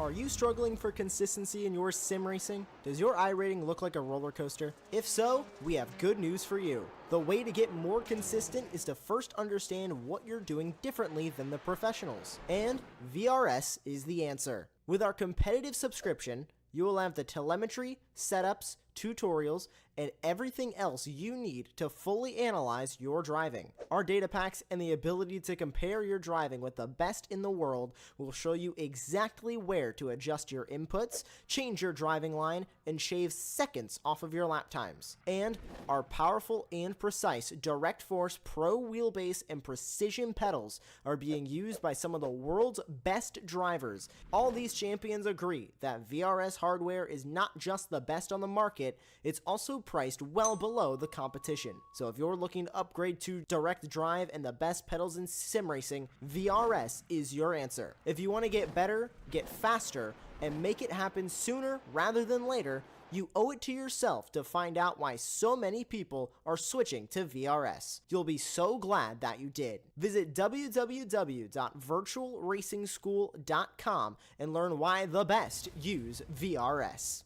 Are you struggling for consistency in your sim racing? Does your iRating look like a roller coaster? If so, we have good news for you. The way to get more consistent is to first understand what you're doing differently than the professionals. And VRS is the answer. With our competitive subscription, you will have the telemetry, setups, tutorials, and everything else you need to fully analyze your driving. Our data packs and the ability to compare your driving with the best in the world will show you exactly where to adjust your inputs, change your driving line, and shave seconds off of your lap times. And our powerful and precise Direct Force Pro wheelbase and precision pedals are being used by some of the world's best drivers. All these champions agree that VRS hardware is not just the best on the market, it's also priced well below the competition. So if you're looking to upgrade to direct drive and the best pedals in sim racing, VRS is your answer. If you want to get better, get faster, and make it happen sooner rather than later, you owe it to yourself to find out why so many people are switching to VRS. You'll be so glad that you did. Visit www.virtualracingschool.com and learn why the best use VRS.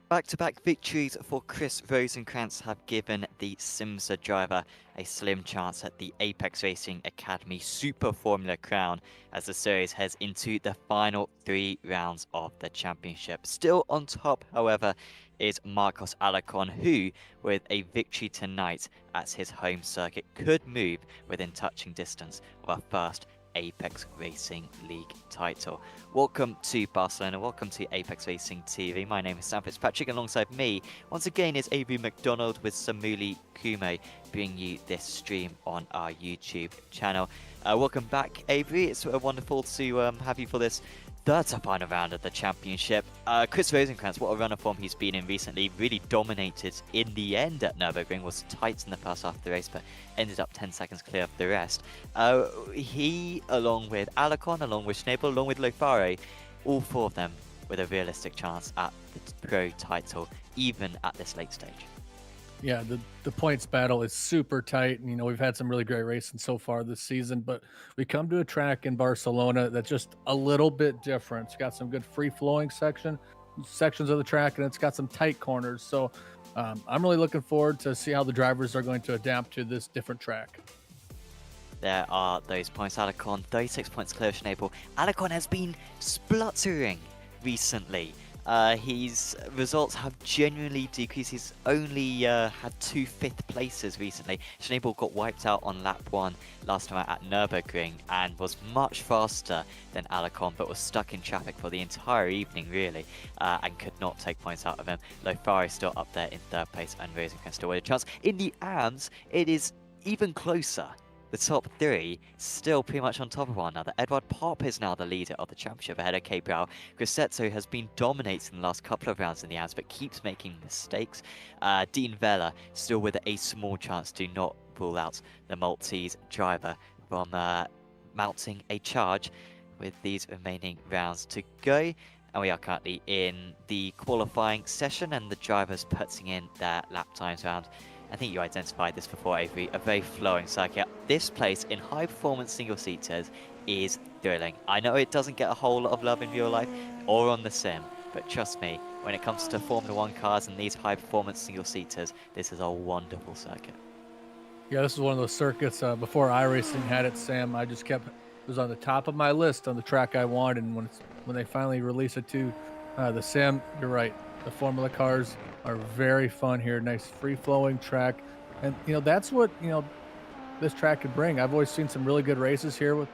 Back-to-back victories for Chris Rosenkrantz have given the Simsa driver a slim chance at the Apex Racing Academy Super Formula crown as the series heads into the final 3 rounds of the championship. Still on top, however, is Marcos Alacon, who, with a victory tonight at his home circuit, could move within touching distance of a first Apex Racing League title. Welcome to Barcelona, welcome to Apex Racing TV. My name is Sam Fitzpatrick, alongside me once again is Avery McDonald with Samuli Kume, bringing you this stream on our YouTube channel. Welcome back, Avery. It's wonderful to have you for this third to final round of the championship. Chris Rosenkrantz, what a run of form he's been in recently, really dominated in the end at Nürburgring, was tight in the first half of the race, but ended up 10 seconds clear of the rest. He, along with Alacon, along with Schnabel, along with Lofare, all 4 of them with a realistic chance at the pro title, even at this late stage. Yeah, the points battle is super tight. And, we've had some really great racing so far this season, but we come to a track in Barcelona that's just a little bit different. It's got some good free-flowing sections of the track, and it's got some tight corners. So I'm really looking forward to see how the drivers are going to adapt to this different track. There are those points. Alacon, 36 points clear of Schnabel. Alacon has been spluttering recently. His results have genuinely decreased. He's only had 2 5th places recently. Schnabel got wiped out on lap 1 last time at Nürburgring and was much faster than Alacon, but was stuck in traffic for the entire evening, really, and could not take points out of him. Lofare still up there in 3rd place, and Rosenkrantz still with a chance. In the AMS, it is even closer. The top 3 still pretty much on top of one another. Edward Pop is now the leader of the championship ahead of Cabral. Grosseto has been dominating the last couple of rounds in the AMS, but keeps making mistakes. Dean Vella still with a small chance to not rule out the Maltese driver from mounting a charge with these remaining rounds to go. And we are currently in the qualifying session, and the drivers putting in their lap times round. I think you identified this before, Avery, a very flowing circuit. This place in high-performance single-seaters is thrilling. I know it doesn't get a whole lot of love in real life or on the sim, but trust me, when it comes to Formula 1 cars and these high-performance single-seaters, this is a wonderful circuit. Yeah, this is one of those circuits, before iRacing had it, Sam, it was on the top of my list on the track I wanted, and when they finally release it to the sim, you're right. The Formula cars are very fun here. Nice free-flowing track. And, that's what, this track could bring. I've always seen some really good races here with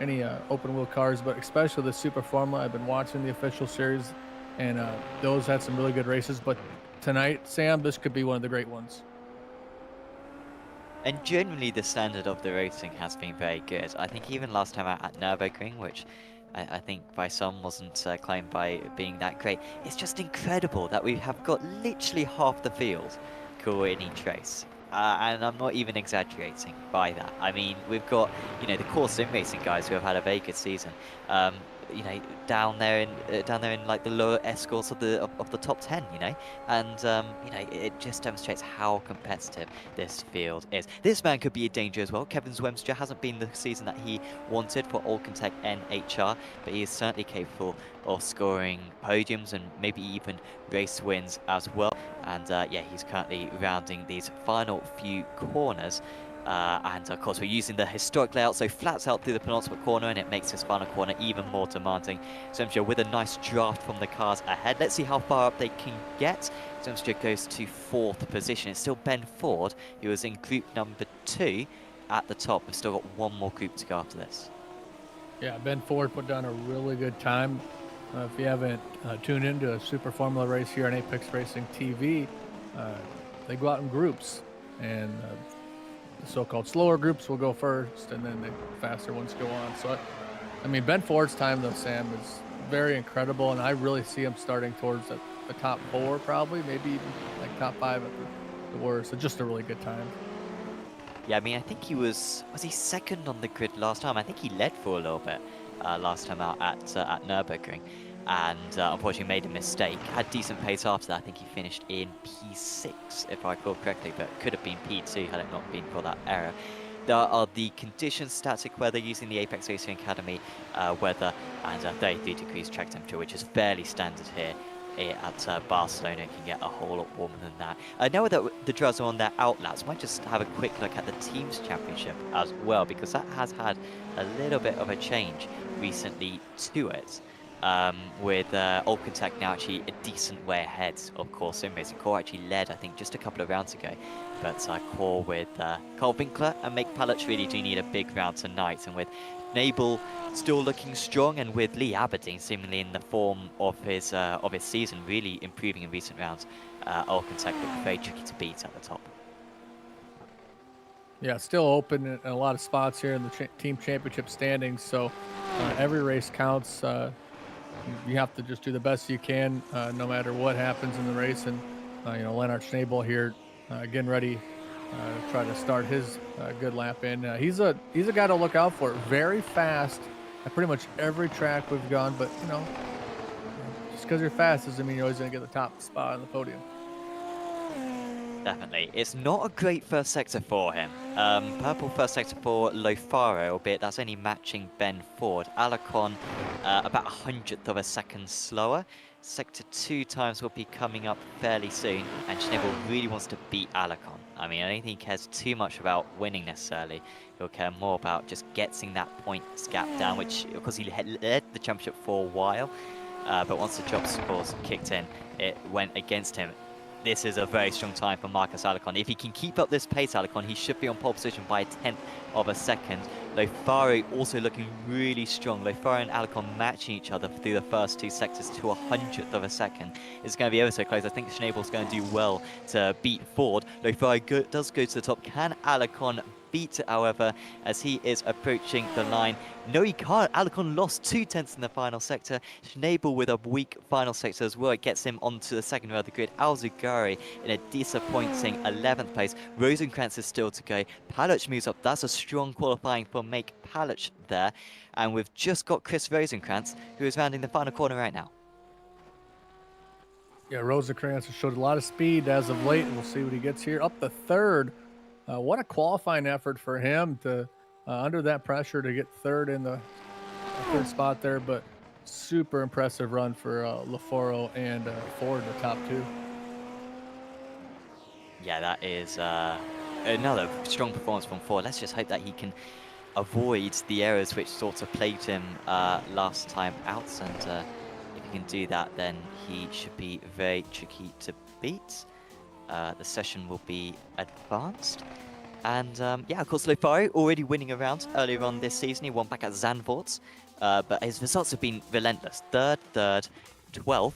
any open wheel cars, but especially the Super Formula. I've been watching the official series, and those had some really good races. But tonight, Sam, this could be one of the great ones. And generally, the standard of the racing has been very good. I think even last time out at Nürburgring, which I think by some wasn't claimed by being that great, it's just incredible that we have got literally half the field cool in each race. And I'm not even exaggerating by that. I mean, we've got, the core sim racing guys who have had a very good season. Down there in like the lower escorts of the top 10, and it just demonstrates how competitive this field is. This man could be a danger as well. Kevin Zwemstra hasn't been the season that he wanted for Alcantech NHR, but he is certainly capable of scoring podiums and maybe even race wins as well. And yeah, he's currently rounding these final few corners. And of course, we're using the historic layout, so flats out through the penultimate corner, and it makes this final corner even more demanding. Zemstra with a nice draft from the cars ahead. Let's see how far up they can get. Zemstra goes to 4th position. It's still Ben Ford, who was in group number 2 at the top. We've still got one more group to go after this. Yeah, Ben Ford put down a really good time. If you haven't tuned into a Super Formula race here on Apex Racing TV, they go out in groups, and the so-called slower groups will go first, and then the faster ones go on. So, I mean, Ben Ford's time, though, Sam, is very incredible, and I really see him starting towards the top 4, probably, maybe even like top 5 at the worst. So just a really good time. Yeah, I mean, I think he was he second on the grid last time? I think he led for a little bit last time out at Nürburgring. And unfortunately made a mistake. Had decent pace after that. I think he finished in P6, if I recall correctly, but could have been P2 had it not been for that error. There are the conditions, static weather using the Apex Racing Academy weather, and 33 degrees track temperature, which is fairly standard here at Barcelona. It can get a whole lot warmer than that. Now that the drivers are on their outlets, might just have a quick look at the Teams Championship as well, because that has had a little bit of a change recently to it. With Alcantech now actually a decent way ahead of Core Sim Racing. Core actually led, I think, just a couple of rounds ago. But Core with Carl Winkler and Make Paluch really do need a big round tonight. And with Nabel still looking strong, and with Lee Aberdeen seemingly in the form of his season, really improving in recent rounds, Alcantech look very tricky to beat at the top. Yeah, still open in a lot of spots here in the team championship standings. So every race counts. You have to just do the best you can, no matter what happens in the race. And Lennart Schnabel here, getting ready to try to start his good lap in. He's a guy to look out for. Very fast at pretty much every track we've gone. But just because you're fast doesn't mean you're always going to get the top spot on the podium. Definitely. It's not a great first sector for him. Purple first sector for Lofaro, albeit that's only matching Ben Ford. Alacon about 100th of a second slower. Sector 2 times will be coming up fairly soon, and Schnabel really wants to beat Alacon. I mean, I don't think he cares too much about winning necessarily. He'll care more about just getting that points gap down, which, of course, he led the championship for a while. But once the job scores kicked in, it went against him. This is a very strong time for Marcus Alacon. If he can keep up this pace, Alacon, he should be on pole position by a 10th of a second. Lofaro also looking really strong. Lofaro and Alacon matching each other through the first 2 sectors to a 100th of a second. It's going to be ever so close. I think Schnabel's going to do well to beat Ford. Lofaro does go to the top. Can Alacon beat it, however, as he is approaching the line? No, he can't. Alacon lost 2/10 in the final sector. Schnabel with a weak final sector as well. It gets him onto the second row of the grid. Alzugari in a disappointing 11th place. Rosenkrantz is still to go. Paluch moves up. That's a strong qualifying for Make Paluch there. And we've just got Chris Rosenkrantz, who is rounding the final corner right now. Yeah, Rosenkrantz has showed a lot of speed as of late, and we'll see what he gets here. Up the 3rd. What a qualifying effort for him to, under that pressure, to get 3rd in the 3rd spot there. But super impressive run for Lofaro and Ford, the top 2. Yeah, that is another strong performance from Ford. Let's just hope that he can avoid the errors which sort of plagued him last time out. And if he can do that, then he should be very tricky to beat. The session will be advanced. And yeah, of course, Lothario already winning around earlier on this season. He won back at Zandvoorts, but his results have been relentless. Third, 12th.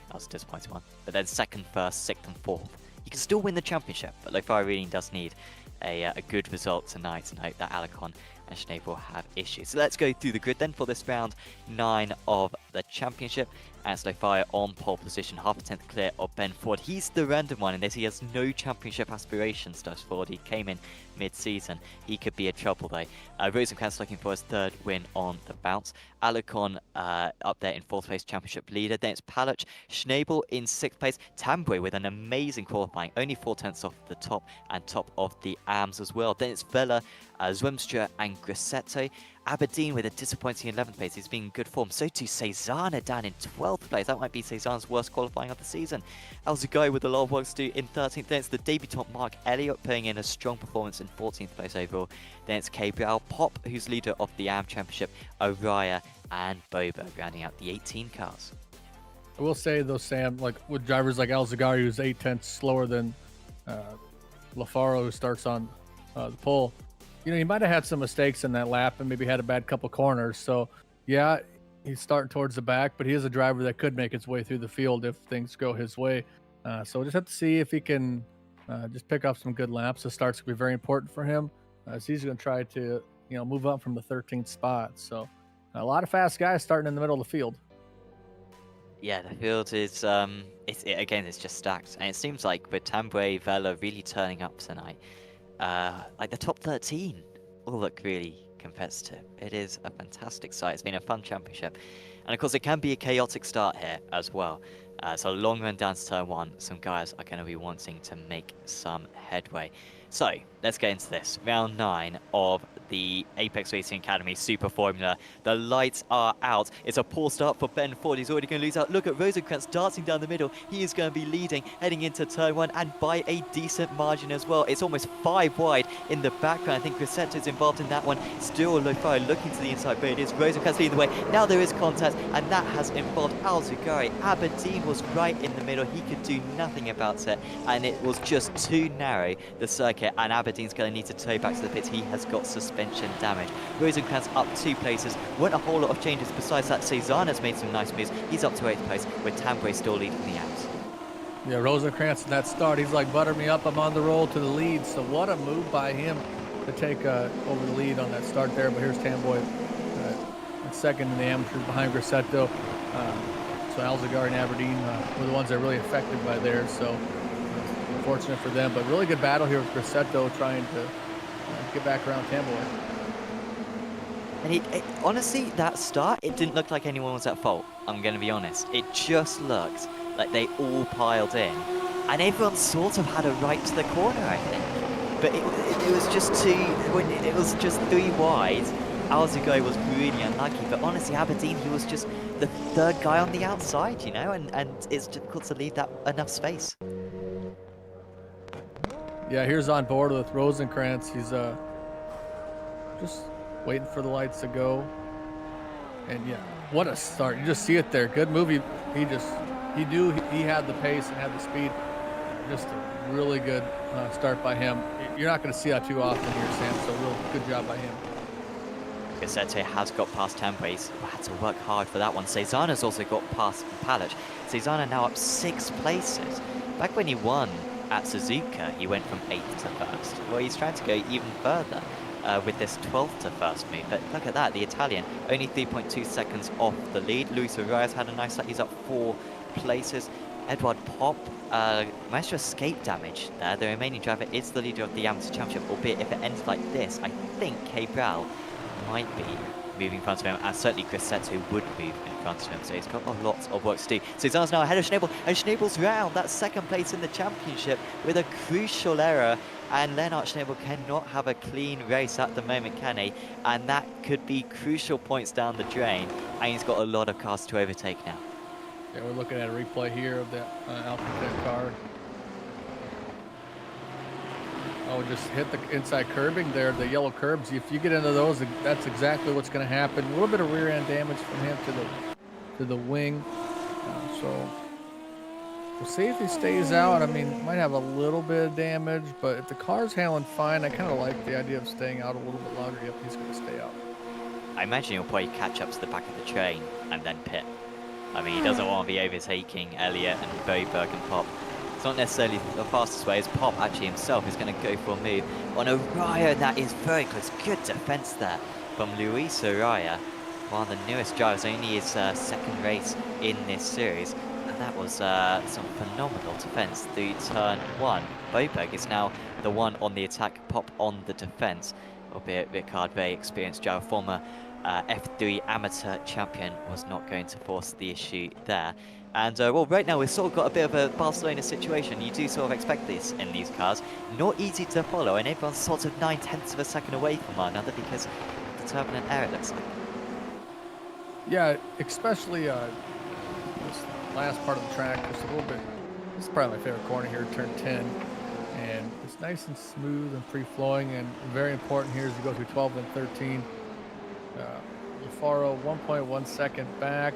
That was a disappointing one. But then second, first, 6th, and 4th. He can still win the championship, but Lothario really does need a good result tonight and hope that Alicon and Schnabel have issues. So let's go through the grid then for this round 9 of the championship. As Lothario on pole position, half a tenth clear of Ben Ford. He's the random one in this. He has no championship aspirations, does Ford. He came in mid-season. He could be in trouble though. Rosenkrantz looking for his 3rd win on the bounce. Alicon up there in 4th place, championship leader. Then it's Palach, Schnabel in 6th place. Tambwe with an amazing qualifying, only 4 tenths off the top and top of the AMs as well. Then it's Vela, Zwemstra and Grassetto. Aberdeen with a disappointing 11th place. He's been in good form. So too Cezanne down in 12th place. That might be Cezanne's worst qualifying of the season. Alzugay with a lot of work to do in 13th. Then it's the debutant Mark Elliott putting in a strong performance in 14th place overall. Then it's Gabriel Pop, who's leader of the AM Championship, Araya and Boba rounding out the 18 cars. I will say though, Sam, like with drivers like Alzugay, who's 8 tenths slower than Lafaro, who starts on the pole, you know, he might have had some mistakes in that lap and maybe had a bad couple corners. So, yeah, he's starting towards the back, but he is a driver that could make his way through the field if things go his way. So we'll just have to see if he can just pick up some good laps. The start's going to be very important for him. So he's going to try to, you know, move up from the 13th spot. So a lot of fast guys starting in the middle of the field. Yeah, the field is, it's just stacked. And it seems like with Tambwe, Vela really turning up tonight, like the top 13 all look really competitive. It is a fantastic sight. It's been a fun championship. And of course, it can be a chaotic start here as well. So long run down to turn 1, some guys are going to be wanting to make some headway. So let's get into this. Round 9 of the Apex Racing Academy Super Formula. The lights are out. It's a poor start for Ben Ford. He's already going to lose out. Look at Rosenkrantz dancing down the middle. He is going to be leading, heading into turn 1, and by a decent margin as well. It's almost 5 wide in the background. I think Grassetto is involved in that one. Still Lothario looking to the inside, but it is Rosenkrantz leading the way. Now there is contact, and that has involved Alzugay. Aberdeen was right in the middle. He could do nothing about it, and it was just too narrow, the circuit, and Aberdeen's going to need to tow back to the pits. He has got suspension damage. Rosenkrantz up 2 places. Weren't a whole lot of changes besides that. Cezanne has made some nice moves. He's up to 8th place, with Tambwe still leading the outs. Yeah, Rosenkrantz in that start, he's like, butter me up, I'm on the roll to the lead. So what a move by him to take over the lead on that start there. But here's Tambwe second in the amateurs behind Grassetto. So Alzugay and Aberdeen were the ones that were really affected by theirs. So unfortunate for them, but really good battle here with Grassetto trying to get back around Tambwe. And honestly, that start, it didn't look like anyone was at fault. I'm going to be honest. It just looked like they all piled in, and everyone sort of had a right to the corner, I think. But it was just it was just 3 wide. Alzugay was really unlucky, but honestly, Aberdeen, he was just the 3rd guy on the outside, you know, and it's difficult to leave that enough space. Yeah, here's on board with Rosenkrantz. He's just waiting for the lights to go. And yeah, what a start. You just see it there. Good move. He knew he had the pace and had the speed. Just a really good start by him. You're not going to see that too often here, Sam, so real good job by him. Grassetto has got past Tambwe. He's had to work hard for that one. Cezanne has also got past Palach. Cezanne now up 6 places. Back when he won at Suzuka, he went from 8th to 1st. Well, he's trying to go even further with this 12th to 1st move. But look at that, the Italian, only 3.2 seconds off the lead. Luis Arias had a nice start. He's up 4 places. Edward Pop managed to escape damage there. The remaining driver is the leader of the Amateur Championship, albeit if it ends like this, I think Cabral might be moving in front of him, and certainly Grassetto would move in front of him, so he's got a lot of work to do. Cezanne's now ahead of Schnabel, and Schnabel's round that 2nd place in the championship with a crucial error, and Lennart Schnabel cannot have a clean race at the moment, can he? And that could be crucial points down the drain, and he's got a lot of cars to overtake now. Yeah, we're looking at a replay here of that Alpha car. Oh, just hit the inside curbing there, the yellow curbs. If you get into those, that's exactly what's going to happen. A little bit of rear end damage from him to the wing. So We'll see if he stays out. I mean, might have a little bit of damage, but if the car's handling fine, I kind of like the idea of staying out a little bit longer. Yep, he's going to stay out. I imagine he'll probably catch up to the back of the train and then pit. I mean, he doesn't want to be overtaking Elliott and Boberg and Pop. It's not necessarily the fastest way, as Pop actually himself is going to go for a move on Araya. That is very close. Good defense there from Luis Araya. One of the newest drivers, only his second race in this series. And that was some phenomenal defense through turn 1. Boberg is now the one on the attack, Pop on the defense. Albeit Ricard, very experienced driver, former F3 amateur champion, was not going to force the issue there. And well, right now we've sort of got a bit of a Barcelona situation. You do sort of expect this in these cars. Not easy to follow, and everyone's sort of 9/10 of a second away from one another because of the turbulent air, it looks like. Yeah, especially this last part of the track, just a little bit. This is probably my favorite corner here, turn 10. And it's nice and smooth and free-flowing, and very important here as you go through 12 and 13. Lafaro 1.1 second back,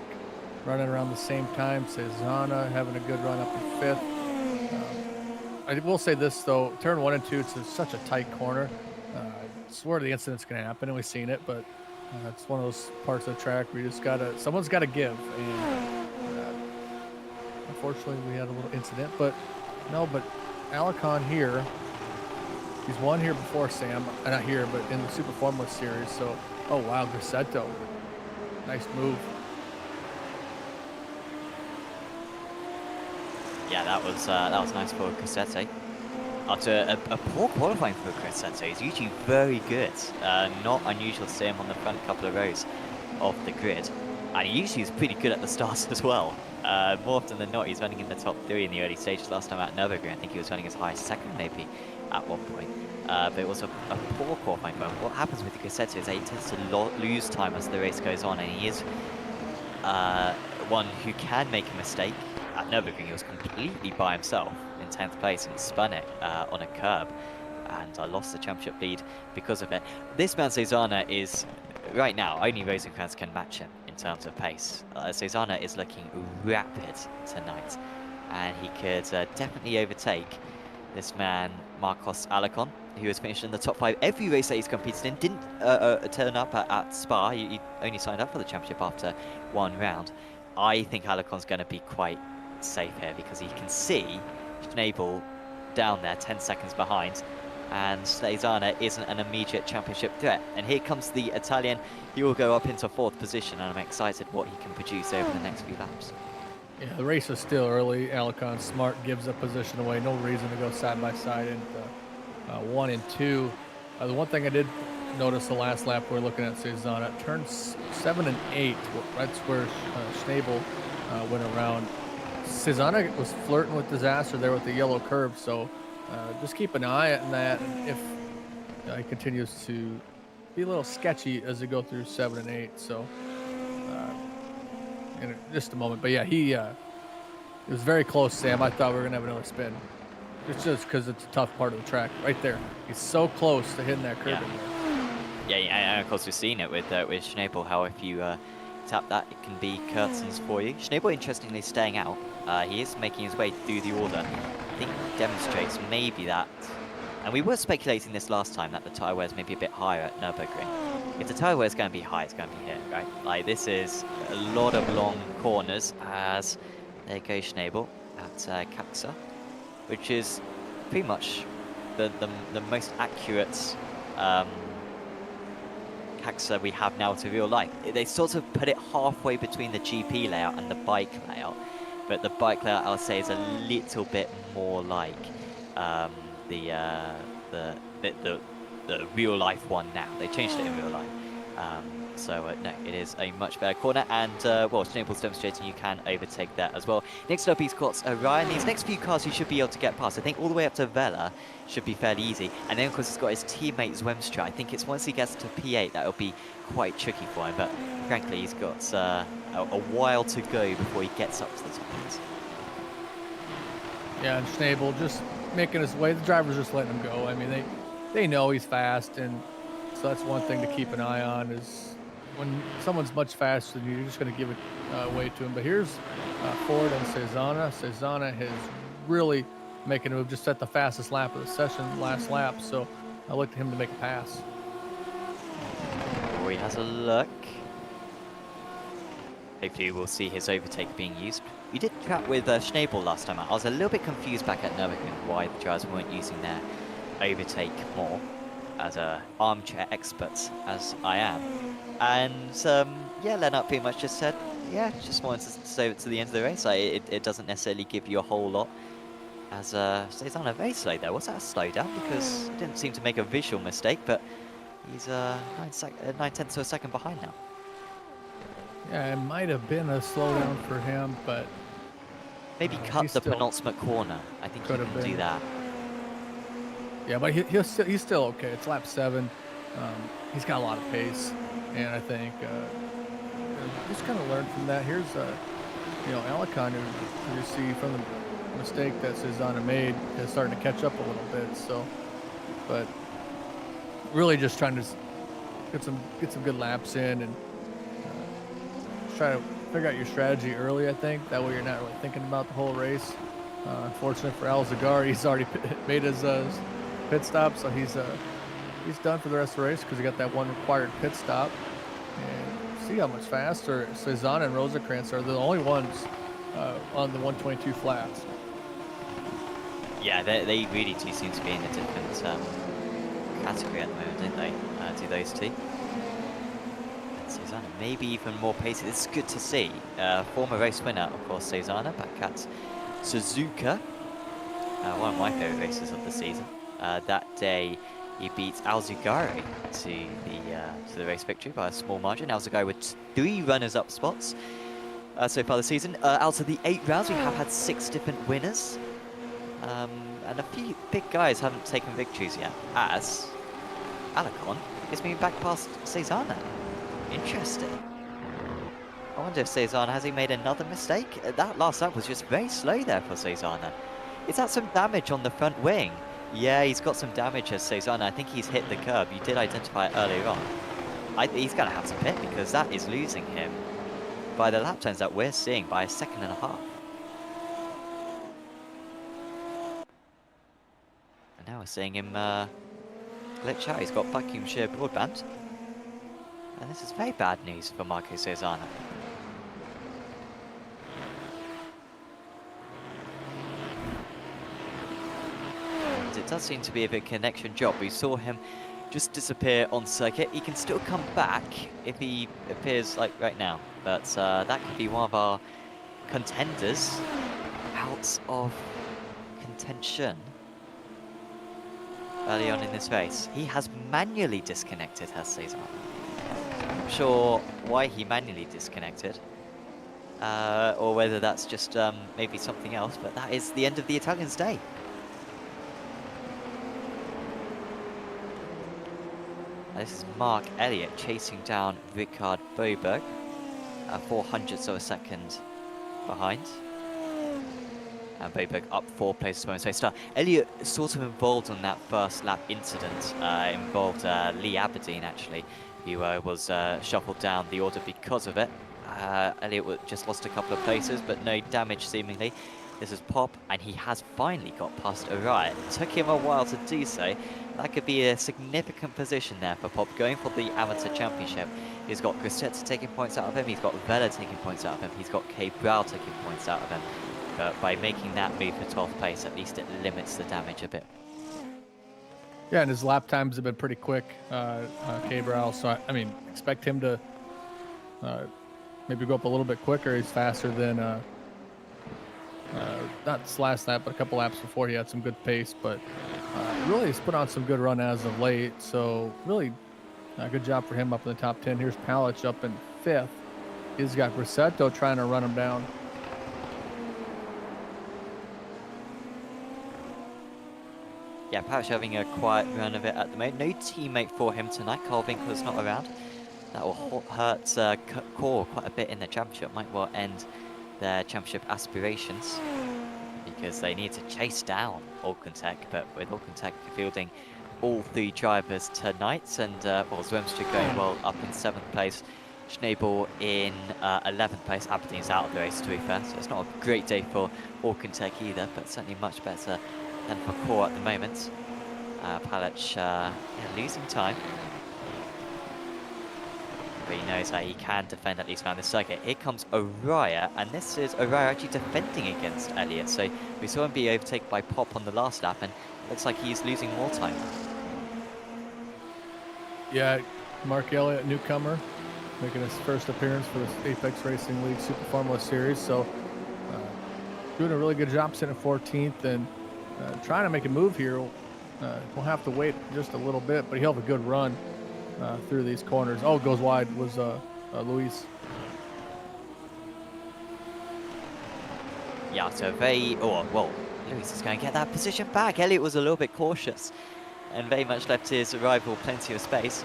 running around the same time. Cezanna having a good run up in 5th. I will say this, though. Turn 1 and 2, it's such a tight corner. It's where the incident's going to happen, and we've seen it, but it's one of those parts of the track where you just got to – someone's got to give. And unfortunately, we had a little incident, but no, but Alicon here, he's won here before, Sam. Not here, but in the Super Formula Series. So, oh wow, Grassetto, nice move. Yeah, that was nice for Grassetto. After a poor qualifying for Grassetto, he's usually very good. Not unusual to see him on the front couple of rows of the grid, and he usually is pretty good at the start as well. More often than not, he's running in the top 3 in the early stages. Last time at Nürburgring, I think he was running as high as 2nd maybe at one point. But it was a poor qualifying for him. What happens with Grassetto is that he tends to lose time as the race goes on, and he is one who can make a mistake. At Nürburgring, he was completely by himself in 10th place and spun it on a curb, and lost the championship lead because of it. This man, Cezanna, is right now, only racing fans can match him in terms of pace. Cezanna is looking rapid tonight, and he could definitely overtake this man, Marcos Alicon, who has finished in the top 5 every race that he's competed in. Didn't turn up at Spa. He only signed up for the championship after 1 round. I think Alicon's going to be quite safe here because he can see Schnabel down there 10 seconds behind, and Cezanna isn't an immediate championship threat. And here comes the Italian. He will go up into 4th position, and I'm excited what he can produce over the next few laps. Yeah, the race is still early. Alicon smart, gives a position away. No reason to go side by side in 1 and 2. The one thing I did notice the last lap we're looking at Cezanna, turns 7 and 8. That's where Schnabel went around. Cezanna was flirting with disaster there with the yellow curve, so just keep an eye on that. And if he continues to be a little sketchy as they go through 7 and 8, so in just a moment. But yeah, it was very close, Sam. I thought we were gonna have another spin. It's just because it's a tough part of the track right there. He's so close to hitting that curve. Yeah, and of course we've seen it with Schnabel, how if you tap that, it can be curtains for you. Schnabel, interestingly, staying out. He is making his way through the order. I think demonstrates maybe that, and we were speculating this last time, that the tyre wear is maybe a bit higher at Nürburgring. If the tyre wear is going to be high, it's going to be here, right? Like, this is a lot of long corners, as there goes Schnabel at Caxa, which is pretty much the most accurate Caxa we have now to real life. They sort of put it halfway between the GP layout and the bike layout, but the bike layout, I'll say, is a little bit more like the real life one now. They changed it in real life. No, it is a much better corner, and well, Schnabel's demonstrating you can overtake that as well. Next up, he's got Ryan. These next few cars he should be able to get past. I think all the way up to Vela should be fairly easy, and then of course he's got his teammate Zwemstra. I think it's once he gets to P8 that'll be quite tricky for him, but frankly he's got a while to go before he gets up to the top end. Yeah, and Schnabel just making his way. The driver's just letting him go. I mean, they know he's fast, and so that's one thing to keep an eye on, is when someone's much faster than you, you're just going to give it away to him. But here's Ford and Cezanna. Cezanna is really making a move, just set the fastest lap of the session last lap, so I looked at him to make a pass. Corby has a look. Hopefully we'll see his overtake being used. We did chat with Schnabel last time. I was a little bit confused back at Nürburgring why the drivers weren't using their overtake more, as armchair experts as I am. And yeah, Lennart pretty much just said, yeah, just wanted to save it to the end of the race. It doesn't necessarily give you a whole lot. As Cezanna very slow there. Was that a slowdown? Because he didn't seem to make a visual mistake, but he's 9/10 of a second behind now. Yeah, it might have been a slowdown for him, but Maybe cut the penultimate corner. I think he can do that. Yeah, but he's still okay. It's lap 7. He's got a lot of pace, and I think just kind of learn from that. Here's Alicon, who you see from the mistake that Cezanna made, is starting to catch up a little bit. So, but really just trying to get some good laps in and try to figure out your strategy early. I think that way you're not really thinking about the whole race. Unfortunate for Al Zagar, he's already made his pit stop, so he's done for the rest of the race because he got that one required pit stop. And see how much faster Cezanna and Rosenkrantz are the only ones on the 122 flats. Yeah, they really do seem to be in a different category at the moment, don't they? Do those two? And Cezanna maybe even more pacey. It's good to see. Former race winner, of course, Cezanna, back at Suzuka. One of my favourite races of the season. That day, he beat Alzugari to the race victory by a small margin. Alzugari with 3 runners-up spots so far this season. Out of the 8 rounds, we have had 6 different winners. And a few big guys haven't taken victories yet, as Alicon is moving back past Cezanna. Interesting. I wonder if Cezanna, has he made another mistake? That last lap was just very slow there for Cezanna. Is that some damage on the front wing? Yeah, he's got some damage as Cezanna. I think he's hit the curb. You did identify it earlier on. He's going to have to pit because that is losing him by the lap times that we're seeing by 1.5 seconds. And now we're seeing him glitch out. He's got Buckinghamshire broadband. And this is very bad news for Marco Cezanna. And it does seem to be a big connection job. We saw him just disappear on circuit. He can still come back if he appears like right now. But that could be one of our contenders out of contention early on in this race. He has manually disconnected, has Cezanna. I'm not sure why he manually disconnected, or whether that's just maybe something else, but that is the end of the Italian's day. This is Mark Elliott chasing down Richard Boberg, 400ths of a second behind. And Boberg up 4 places from his race start. Elliott sort of involved on that first lap incident. Involved Lee Aberdeen, actually, who was shuffled down the order because of it. Elliott just lost a couple of places, but no damage seemingly. This is Pop, and he has finally got past Orion. It took him a while to do so. That could be a significant position there for Pop, going for the Amateur Championship. He's got Grossetto taking points out of him, he's got Vela taking points out of him, he's got Cabral taking points out of him. But by making that move for 12th place, at least it limits the damage a bit. Yeah, and his lap times have been pretty quick, Cabral. So, I mean, expect him to maybe go up a little bit quicker. He's faster than, not this last lap, but a couple laps before he had some good pace. But really, he's put on some good run as of late. So, really, good job for him up in the top 10. Here's Palic up in 5th. He's got Grossetto trying to run him down. Yeah, Palic having a quiet run of it at the moment. No teammate for him tonight. Carl Winkler's not around. That will hurt Core quite a bit in the championship. Might well end their championship aspirations because they need to chase down Alcantech. But with Alcantech fielding all 3 drivers tonight, and well, Rennsport going well up in 7th place, Schnabel in 11th place. Aberdeen's out of the race, to be fair, so it's not a great day for Auckland either, but certainly much better than for Core at the moment. Palic losing time, but he knows that he can defend at least around the circuit. Here comes Araya, and this is Araya actually defending against Elliott. So we saw him be overtaken by Pop on the last lap, and looks like he's losing more time. Yeah, Mark Elliott, newcomer, making his first appearance for this Apex Racing League Super Formula Series. So doing a really good job sitting at 14th and trying to make a move here. We'll have to wait just a little bit, but he'll have a good run through these corners. Oh, goes wide was Luis. Yeah, so well, Luis is going to get that position back. Elliott was a little bit cautious and very much left his rival plenty of space.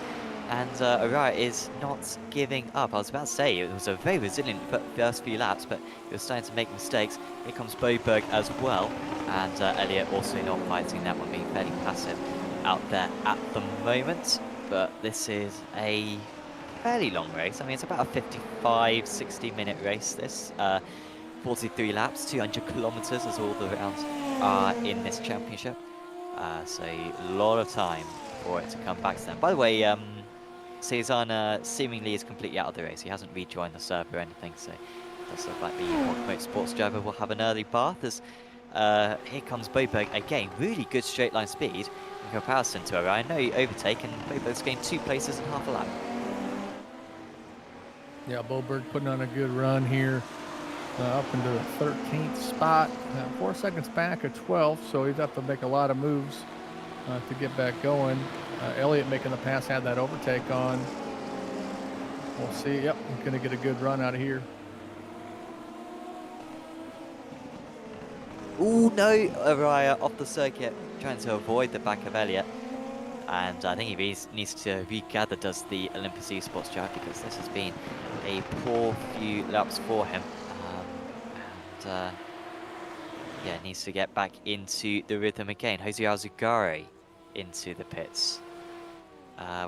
And Araya is not giving up. I was about to say, it was a very resilient first few laps, but he was starting to make mistakes. Here comes Boberg as well. And Elliott also not fighting that one, being fairly passive out there at the moment. But this is a fairly long race. I mean, it's about a 55, 60-minute race, this. 43 laps, 200 kilometers as all the rounds are in this championship. So a lot of time for it to come back to them. By the way, Cezanne seemingly is completely out of the race. He hasn't rejoined the server or anything, so it does look like the Motorsports driver will have an early bath as here comes Boberg again. Really good straight line speed in comparison to Araya. No overtake, and Boberg's gained 2 places in half a lap. Yeah, Boberg putting on a good run here. Up into the 13th spot, 4 seconds back at 12th, so he's got to make a lot of moves to get back going. Elliott making the pass, had that overtake on. We'll see. Yep, he's going to get a good run out of here. Oh no, Araya off the circuit, trying to avoid the back of Elliott. And I think he needs to regather, does the Olympus Esports drive, because this has been a poor few laps for him. Yeah, needs to get back into the rhythm again. Jose Alzugari into the pits.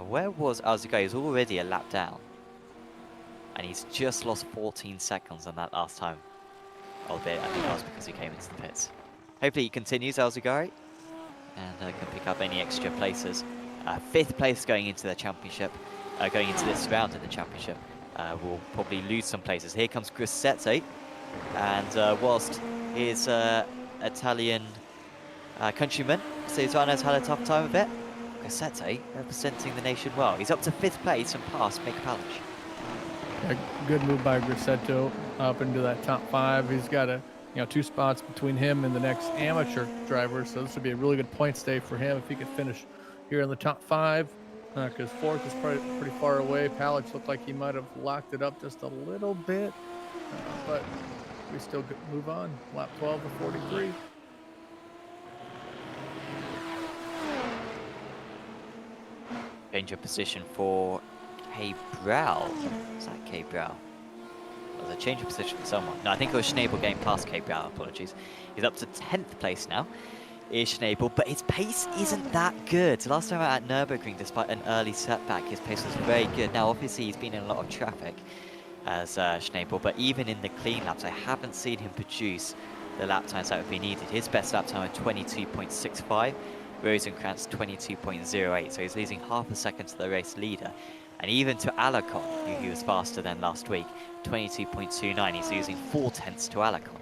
Where was Alzugari? He was already a lap down. And he's just lost 14 seconds on that last time. Albeit, I think that was because he came into the pits. Hopefully he continues, Alzugari, and can pick up any extra places. 5th place going into the championship, going into this round of the championship. Will probably lose some places. Here comes Grassetto. And whilst his Italian countryman, Cezanne, has had a tough time of it, Grassetto representing the nation well. He's up to 5th place and past Mick Palic. A good move by Grassetto up into that top 5. He's got 2 spots between him and the next amateur driver, so this would be a really good points day for him if he could finish here in the top 5. Because 4th is pretty far away. Palic looked like he might have locked it up just a little bit, but we still move on. Lap 12 to 43. Change of position for Cabral. Is that Cabral? Was a change of position for someone? No, I think it was Schnabel getting past Cabral. Apologies. He's up to 10th place now. Is Schnabel, but his pace isn't that good. Last time out at Nürburgring, despite an early setback, his pace was very good. Now, obviously, he's been in a lot of traffic as Schnabel, but even in the clean laps, I haven't seen him produce the lap times that would be needed. His best lap time was 22.65, Rosenkrantz 22.08, so he's losing half a second to the race leader. And even to Alacon, who he was faster than last week, 22.29, he's losing 4 tenths to Alacon.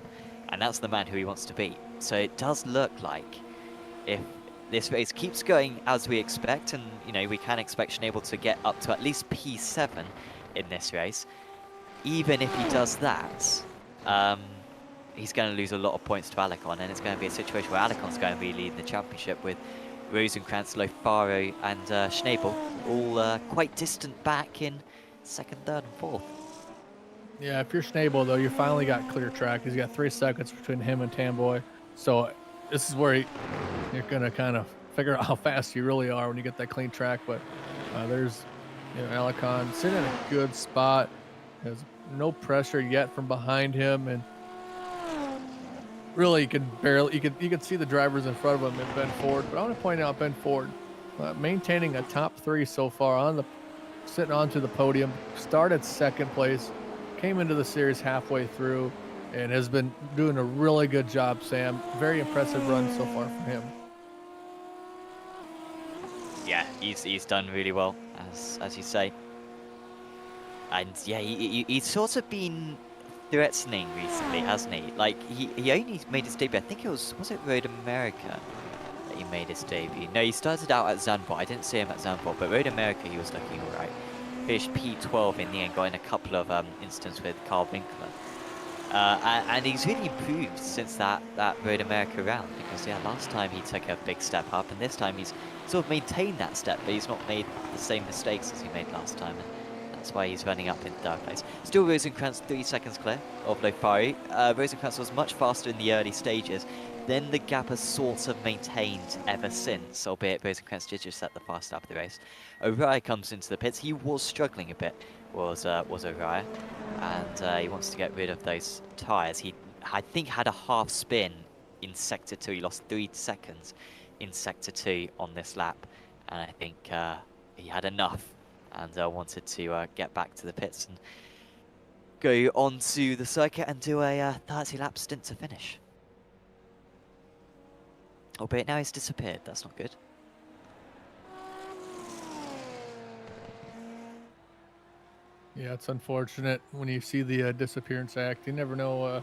And that's the man who he wants to beat. So it does look like if this race keeps going as we expect, and we can expect Schnabel to get up to at least P7 in this race, even if he does that, he's going to lose a lot of points to Alacon, and it's going to be a situation where Alacon's going to be leading the championship with Rosenkrantz, Lofaro and Schnabel all quite distant back in 2nd, 3rd and 4th. Yeah, if you're Schnabel, though, you finally got clear track. He's got 3 seconds between him and Tamboy. So this is where you're going to kind of figure out how fast you really are when you get that clean track. But there's Alacon sitting in a good spot. Has no pressure yet from behind him. And really, you could see the drivers in front of him and Ben Ford. But I want to point out Ben Ford maintaining a top 3 so far on the sitting onto the podium, started second place, came into the series halfway through, and has been doing a really good job, Sam. Very impressive run so far from him. Yeah, he's done really well, as you say. And yeah, he's sort of been threatening recently, hasn't he? Like, he only made his debut, I think it was it Road America that he made his debut? No, he started out at Zandvoort. I didn't see him at Zandvoort, but Road America, he was looking alright. Finished P12 in the end, got in a couple of instances with Carl Winkler. And he's really improved since that Road America round, because yeah, last time he took a big step up, and this time he's sort of maintained that step, but he's not made the same mistakes as he made last time, and that's why he's running up in third place. Still Rosenkrantz 3 seconds clear of Lofari. Rosenkrantz was much faster in the early stages, then the gap has sort of maintained ever since, albeit Rosenkrantz did just set the fast start of the race. Oriah comes into the pits. He was struggling a bit, was Oriah, and he wants to get rid of those tyres. He, I think, had a half spin in Sector 2. He lost 3 seconds in Sector 2 on this lap, and I think he had enough and wanted to get back to the pits and go onto the circuit and do a 30-lap stint to finish. Albeit now he's disappeared. That's not good. Yeah, it's unfortunate when you see the disappearance act. You never know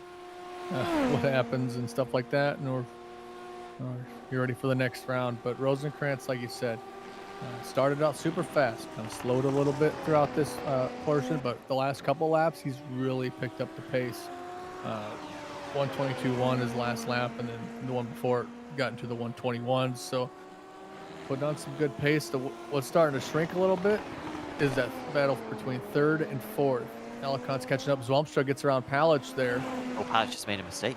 what happens and stuff like that, or you're ready for the next round. But Rosenkrantz, like you said, started out super fast, kind of slowed a little bit throughout this portion, but the last couple laps, he's really picked up the pace. 122.1 his last lap, and then the one before got into the 121s. So putting on some good pace. What's starting to shrink a little bit is that battle between third and fourth. Alicon's catching up. Zwalmstra gets around Palich there. Oh, Palich just made a mistake.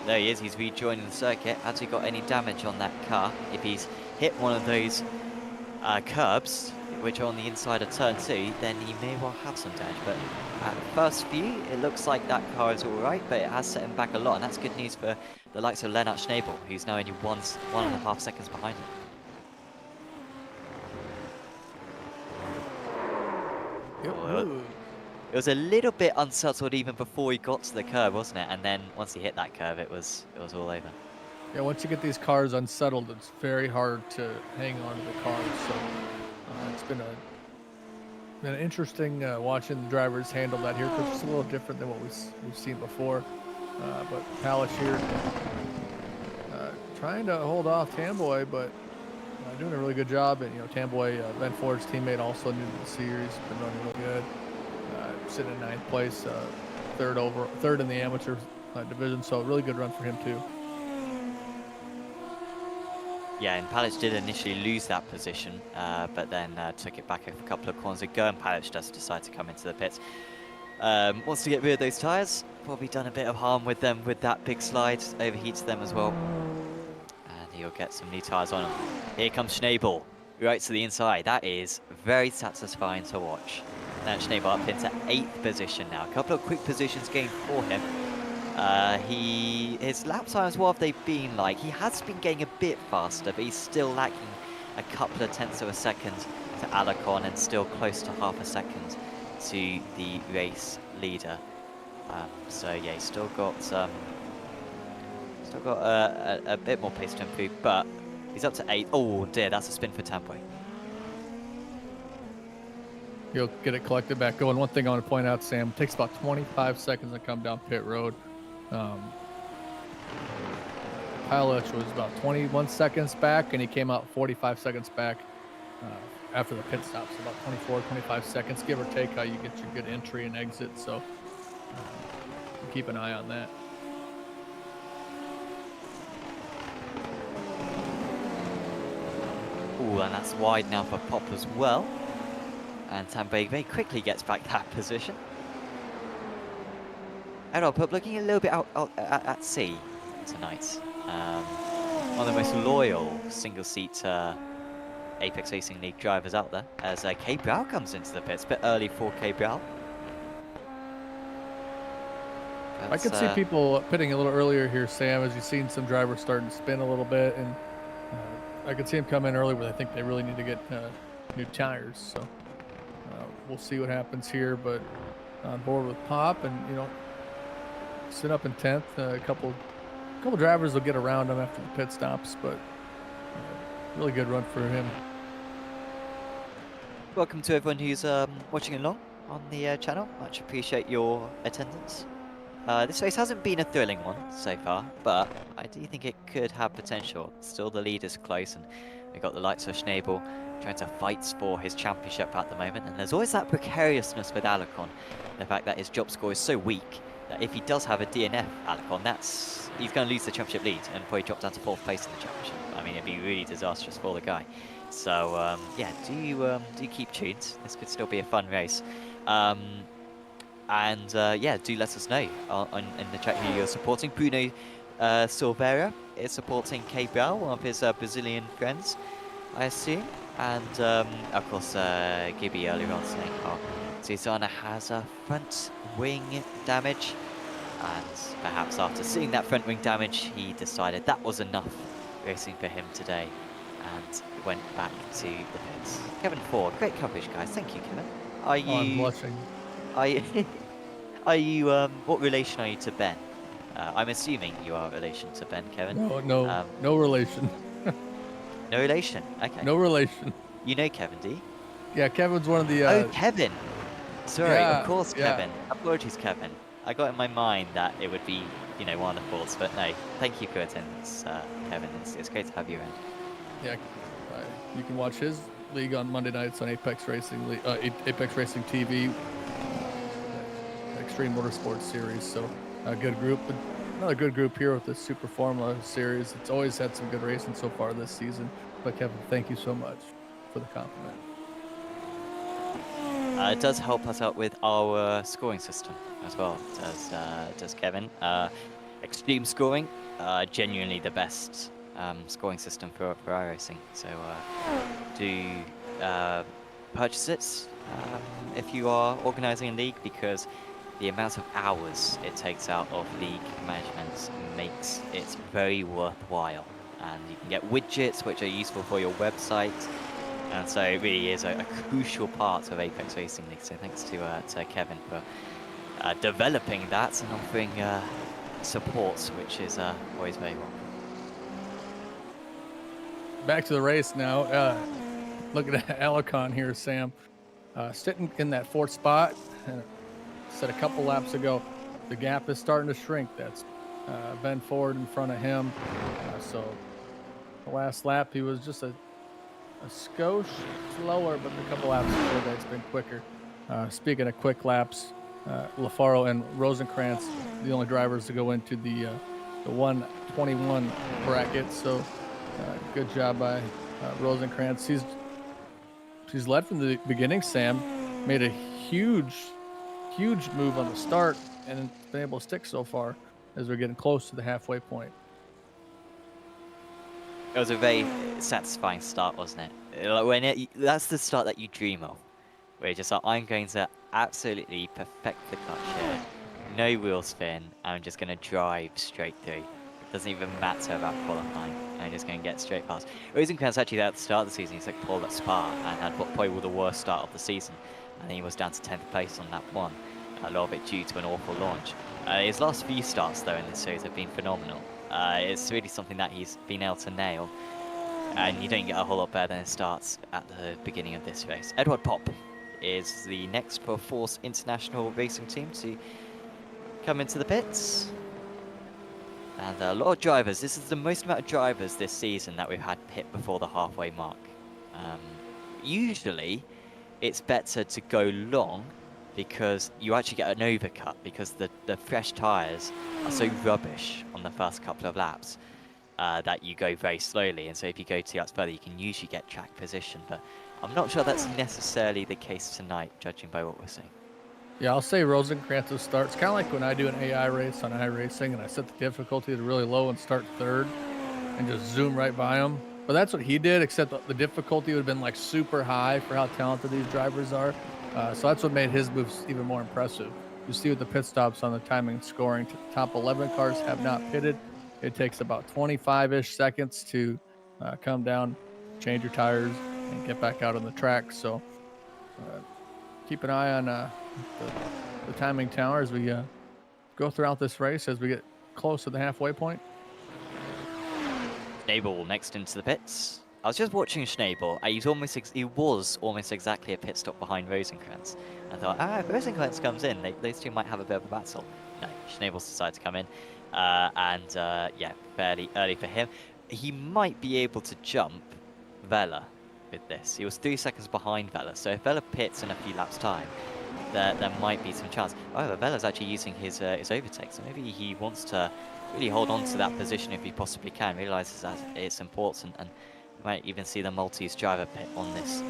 There he is. He's rejoining the circuit. Has he got any damage on that car? If he's hit one of those curbs, which are on the inside of turn 2, then he may well have some damage. But at first view, it looks like that car is all right, but it has set him back a lot, and that's good news for the likes of Lennart Schnabel, who's now only 1.5 seconds behind him. It was a little bit unsettled even before he got to the curve, wasn't it? And then once he hit that curve, it was all over. Yeah, once you get these cars unsettled, it's very hard to hang on to the cars. So it's been an interesting watching the drivers handle that here, because it's a little different than what we've seen before. But Palich here trying to hold off Tamboy, but doing a really good job. And Tamboy, Ben Ford's teammate, also new to the series, been running really good. Sitting in 9th place, third in the amateur division, so a really good run for him too. Yeah, and Palich did initially lose that position, but then took it back a couple of corners ago, and Palich does decide to come into the pits. Wants to get rid of those tyres. Probably done a bit of harm with them with that big slide. Overheats them as well. And he'll get some new tyres on him. Here comes Schnabel, right to the inside. That is very satisfying to watch. Now Schnabel up into 8th position now. A couple of quick positions gained for him. His lap times, what have they been like? He has been getting a bit faster, but he's still lacking a couple of tenths of a second to Alacon, and still close to half a second to the race leader. So yeah, he's still got a bit more pace to improve, but he's up to 8. Oh dear, that's a spin for Tamboy. He'll get it collected back going. One thing I want to point out, Sam, it takes about 25 seconds to come down pit road. Palich was about 21 seconds back, and he came out 45 seconds back after the pit stop. So about 24, 25 seconds, give or take, how you get your good entry and exit. So keep an eye on that. Ooh, and that's wide now for Pop as well. And Tamboy very quickly gets back that position. And Pop looking a little bit out at sea tonight. One of the most loyal single-seat Apex Racing League drivers out there, as K. Brow comes into the pits. A bit early for K. Brow. I could see people pitting a little earlier here, Sam, as you've seen some drivers starting to spin a little bit, and I could see them come in early, but I think they really need to get new tires. So We'll see what happens here, but on board with Pop, and sit up in 10th. A couple drivers will get around him after the pit stops, but really good run for him. Welcome to everyone who's watching along on the channel. Much appreciate your attendance. This race hasn't been a thrilling one so far, but I do think it could have potential. Still the lead is close, and we've got the likes of Schnabel trying to fight for his championship at the moment, and there's always that precariousness with Alicon. The fact that his job score is so weak that if he does have a DNF Alicon, he's going to lose the championship lead and probably drop down to 4th place in the championship. I mean, it'd be really disastrous for the guy. So yeah, do keep tuned. This could still be a fun race. Yeah, do let us know in the chat who you're supporting. Bruno Silveira is supporting Cabral, one of his Brazilian friends, I assume. And of course, Gibby earlier on saying, oh, Susanna has a front wing damage. And perhaps after seeing that front wing damage, he decided that was enough racing for him today and went back to the pits. Kevin Ford, great coverage, guys. Thank you, Kevin. Are you... I'm blushing. Are you, what relation are you to Ben? I'm assuming you are a relation to Ben, Kevin. No relation. No relation? Okay. No relation. You know Kevin, do you? Yeah, Kevin's one of the... Oh, Kevin! Sorry, yeah, of course, yeah. Kevin. Apologies, Kevin. I got in my mind that it would be, one of the Fords, but no. Thank you for your attendance, Kevin. It's great to have you around. Yeah, you can watch his league on Monday nights on Apex Racing TV, Extreme Motorsports series. So a good group, another good group here with the Super Formula series. It's always had some good racing so far this season. But Kevin, thank you so much for the compliment. It does help us out with our scoring system as well, does Kevin. Extreme scoring, genuinely the best scoring system for iRacing. So do purchase it if you are organising a league, because the amount of hours it takes out of league management makes it very worthwhile. And you can get widgets which are useful for your website. And so it really is a crucial part of Apex Racing League. So thanks to Kevin for developing that and offering support, which is always very welcome. Back to the race now. Looking at Alicon here, Sam. Sitting in that 4th spot. Said a couple laps ago, the gap is starting to shrink. That's Ben Ford in front of him. So the last lap, he was just a skosh slower, but a couple laps before that, it's been quicker. Speaking of quick laps, LaFaro and Rosenkrantz, the only drivers to go into the 121 bracket. So good job by Rosenkrantz. She's led from the beginning, Sam. Made a huge move on the start, and been able to stick so far as we're getting close to the halfway point. It was a very satisfying start, wasn't it? Like that's the start that you dream of, where you're just like, I'm going to absolutely perfect the clutch here, no wheel spin, I'm just going to drive straight through. It doesn't even matter about qualifying, I'm just going to get straight past. Rosenkrantz actually at the start of the season, he's like pole at Spa and had probably the worst start of the season, and then he was down to 10th place on lap 1, a lot of it due to an awful launch. His last few starts though in this series have been phenomenal. It's really something that he's been able to nail, and you don't get a whole lot better than it starts at the beginning of this race. Edward Pop is the next for Force International Racing Team to come into the pits. And a lot of drivers. This is the most amount of drivers this season that we've had pit before the halfway mark. Usually, it's better to go long because you actually get an overcut, because the fresh tyres are so rubbish on the first couple of laps that you go very slowly. And so if you go 2 laps further, you can usually get track position. But I'm not sure that's necessarily the case tonight, judging by what we're seeing. Yeah, I'll say Rosenkrantz's starts kind of like when I do an AI race on iRacing and I set the difficulty to really low and start 3rd and just zoom right by him. But that's what he did, except the difficulty would have been like super high for how talented these drivers are. So that's what made his moves even more impressive. You see with the pit stops on the timing and scoring, top 11 cars have not pitted. It takes about 25-ish seconds to come down, change your tires, and get back out on the track. So keep an eye on the timing tower as we go throughout this race as we get close to the halfway point. Schnabel next into the pits. I was just watching Schnabel. He was almost exactly a pit stop behind Rosenkrantz. I thought, if Rosenkrantz comes in, those two might have a bit of a battle. No, Schnabel's decided to come in. Yeah, fairly early for him. He might be able to jump Vela with this. He was 3 seconds behind Vela, so if Vela pits in a few laps' time, there might be some chance. However, Vela's actually using his overtake, so maybe he wants to really hold on to that position if he possibly can, realises that it's important, and might even see the Maltese driver pit on this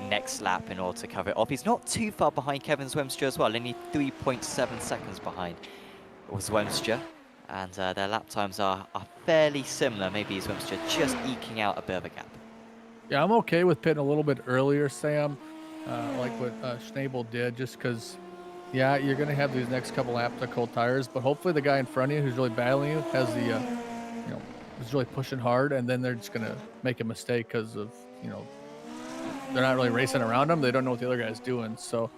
next lap in order to cover it off. He's not too far behind Kevin Zwemstra as well, only 3.7 seconds behind Zwemstra, and their lap times are fairly similar. Maybe Zwemstra just eking out a bit of a gap. Yeah, I'm okay with pitting a little bit earlier, Sam, like what Schnabel did, just because, yeah, you're going to have these next couple laps of cold tires, but hopefully the guy in front of you who's really battling you has the, is really pushing hard, and then they're just going to make a mistake because of, they're not really racing around him. They don't know what the other guy's doing. So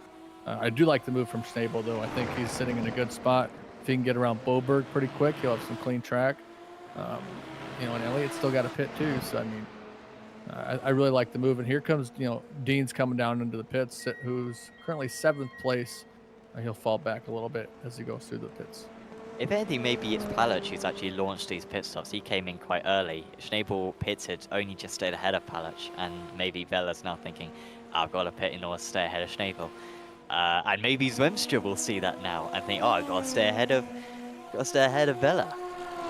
I do like the move from Schnabel, though. I think he's sitting in a good spot. If he can get around Boberg pretty quick, he'll have some clean track. And Elliott's still got a pit too. So, I mean, I really like the move. And here comes, Dean's coming down into the pits, who's currently 7th place. He'll fall back a little bit as he goes through the pits. If anything, maybe it's Palach who's actually launched these pit stops. He came in quite early. Schnabel pitted, only just stayed ahead of Palach, and maybe Vela's now thinking, I've got to pit in order to stay ahead of Schnabel. And maybe Zwemstra will see that now and think, I've got to stay ahead of Vela.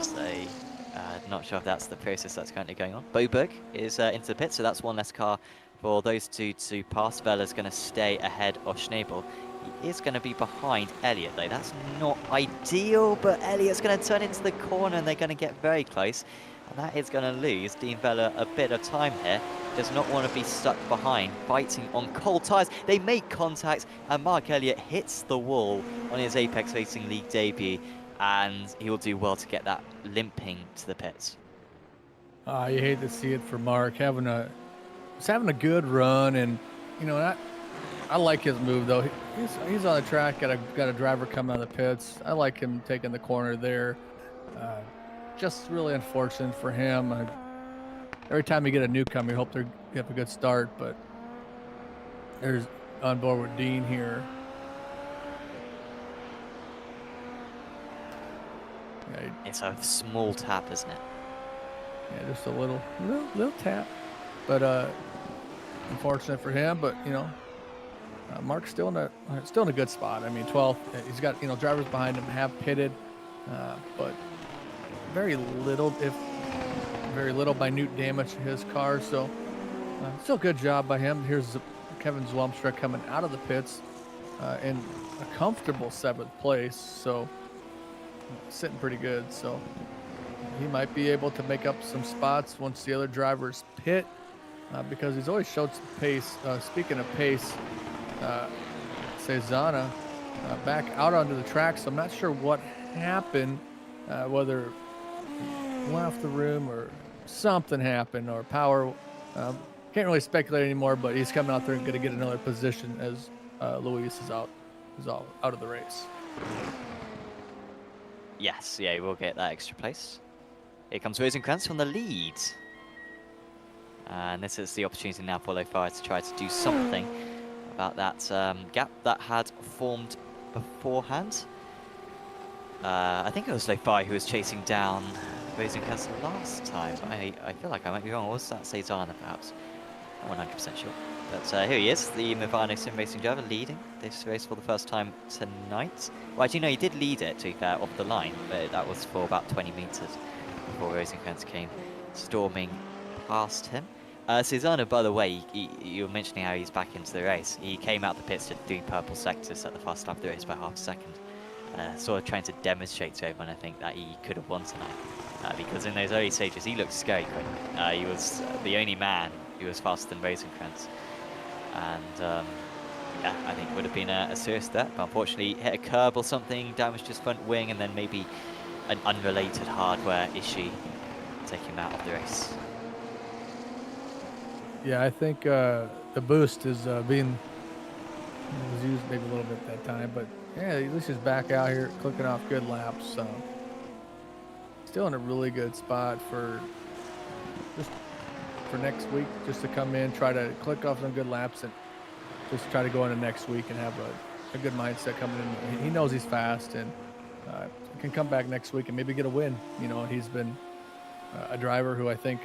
So, not sure if that's the process that's currently going on. Boberg is into the pit, so that's one less car for those two to pass. Vela's going to stay ahead of Schnabel. He is going to be behind Elliott, though. That's not ideal, but Elliott's going to turn into the corner, and they're going to get very close. And that is going to lose Dean Vela a bit of time here. Does not want to be stuck behind, fighting on cold tyres. They make contact, and Mark Elliott hits the wall on his Apex Racing League debut, and he will do well to get that limping to the pits. You hate to see it for Mark. He's having a good run, and, I like his move, though. He's on the track, got a driver coming out of the pits. I like him taking the corner there. Just really unfortunate for him. Every time you get a newcomer, you hope they have a good start, but there's on board with Dean here. Yeah, it's a small tap, isn't it? Yeah, just a little tap. But unfortunate for him, but Mark's still in a good spot. I mean, 12th. He's got drivers behind him have pitted, but very little minute damage to his car. So still good job by him. Here's Kevin Zwemstra coming out of the pits in a comfortable 7th place. So sitting pretty good. So he might be able to make up some spots once the other drivers pit, because he's always showed some pace. Speaking of pace, Cezanne back out onto the track, so I'm not sure what happened, whether he went off the room or something happened, or power. Can't really speculate anymore, but he's coming out there and going to get another position as Luis is out of the race. Yes, yeah, we'll get that extra place. Here comes Rosenkrantz from the lead. And this is the opportunity now for Lofire to try to do something about that gap that had formed beforehand. I think it was Lofire who was chasing down Rosenkrantz last time. I feel like I might be wrong. Or was that Cezanne, perhaps? I'm 100% sure. But here he is, the Movano Sim Racing driver, leading this race for the first time tonight. Well, actually, no, he did lead it, to be fair, off the line, but that was for about 20 metres before Rosenkrantz came storming past him. Cezanne, by the way, you were mentioning how he's back into the race. He came out the pits to 3 purple sectors at the first lap of the race by half a second. Sort of trying to demonstrate to everyone, I think, that he could have won tonight. Because in those early stages, he looked scary quick. He was the only man who was faster than Rosenkrantz. And yeah, I think it would have been a serious threat. But unfortunately, hit a curb or something, damaged his front wing, and then maybe an unrelated hardware issue take him out of the race. Yeah, I think the boost is being He was used maybe a little bit that time, but yeah, at least he's back out here clicking off good laps. So still in a really good spot for next week, just to come in, try to click off some good laps, and just try to go into next week and have a good mindset coming in. He knows he's fast, and can come back next week and maybe get a win. You know, he's been a driver who I think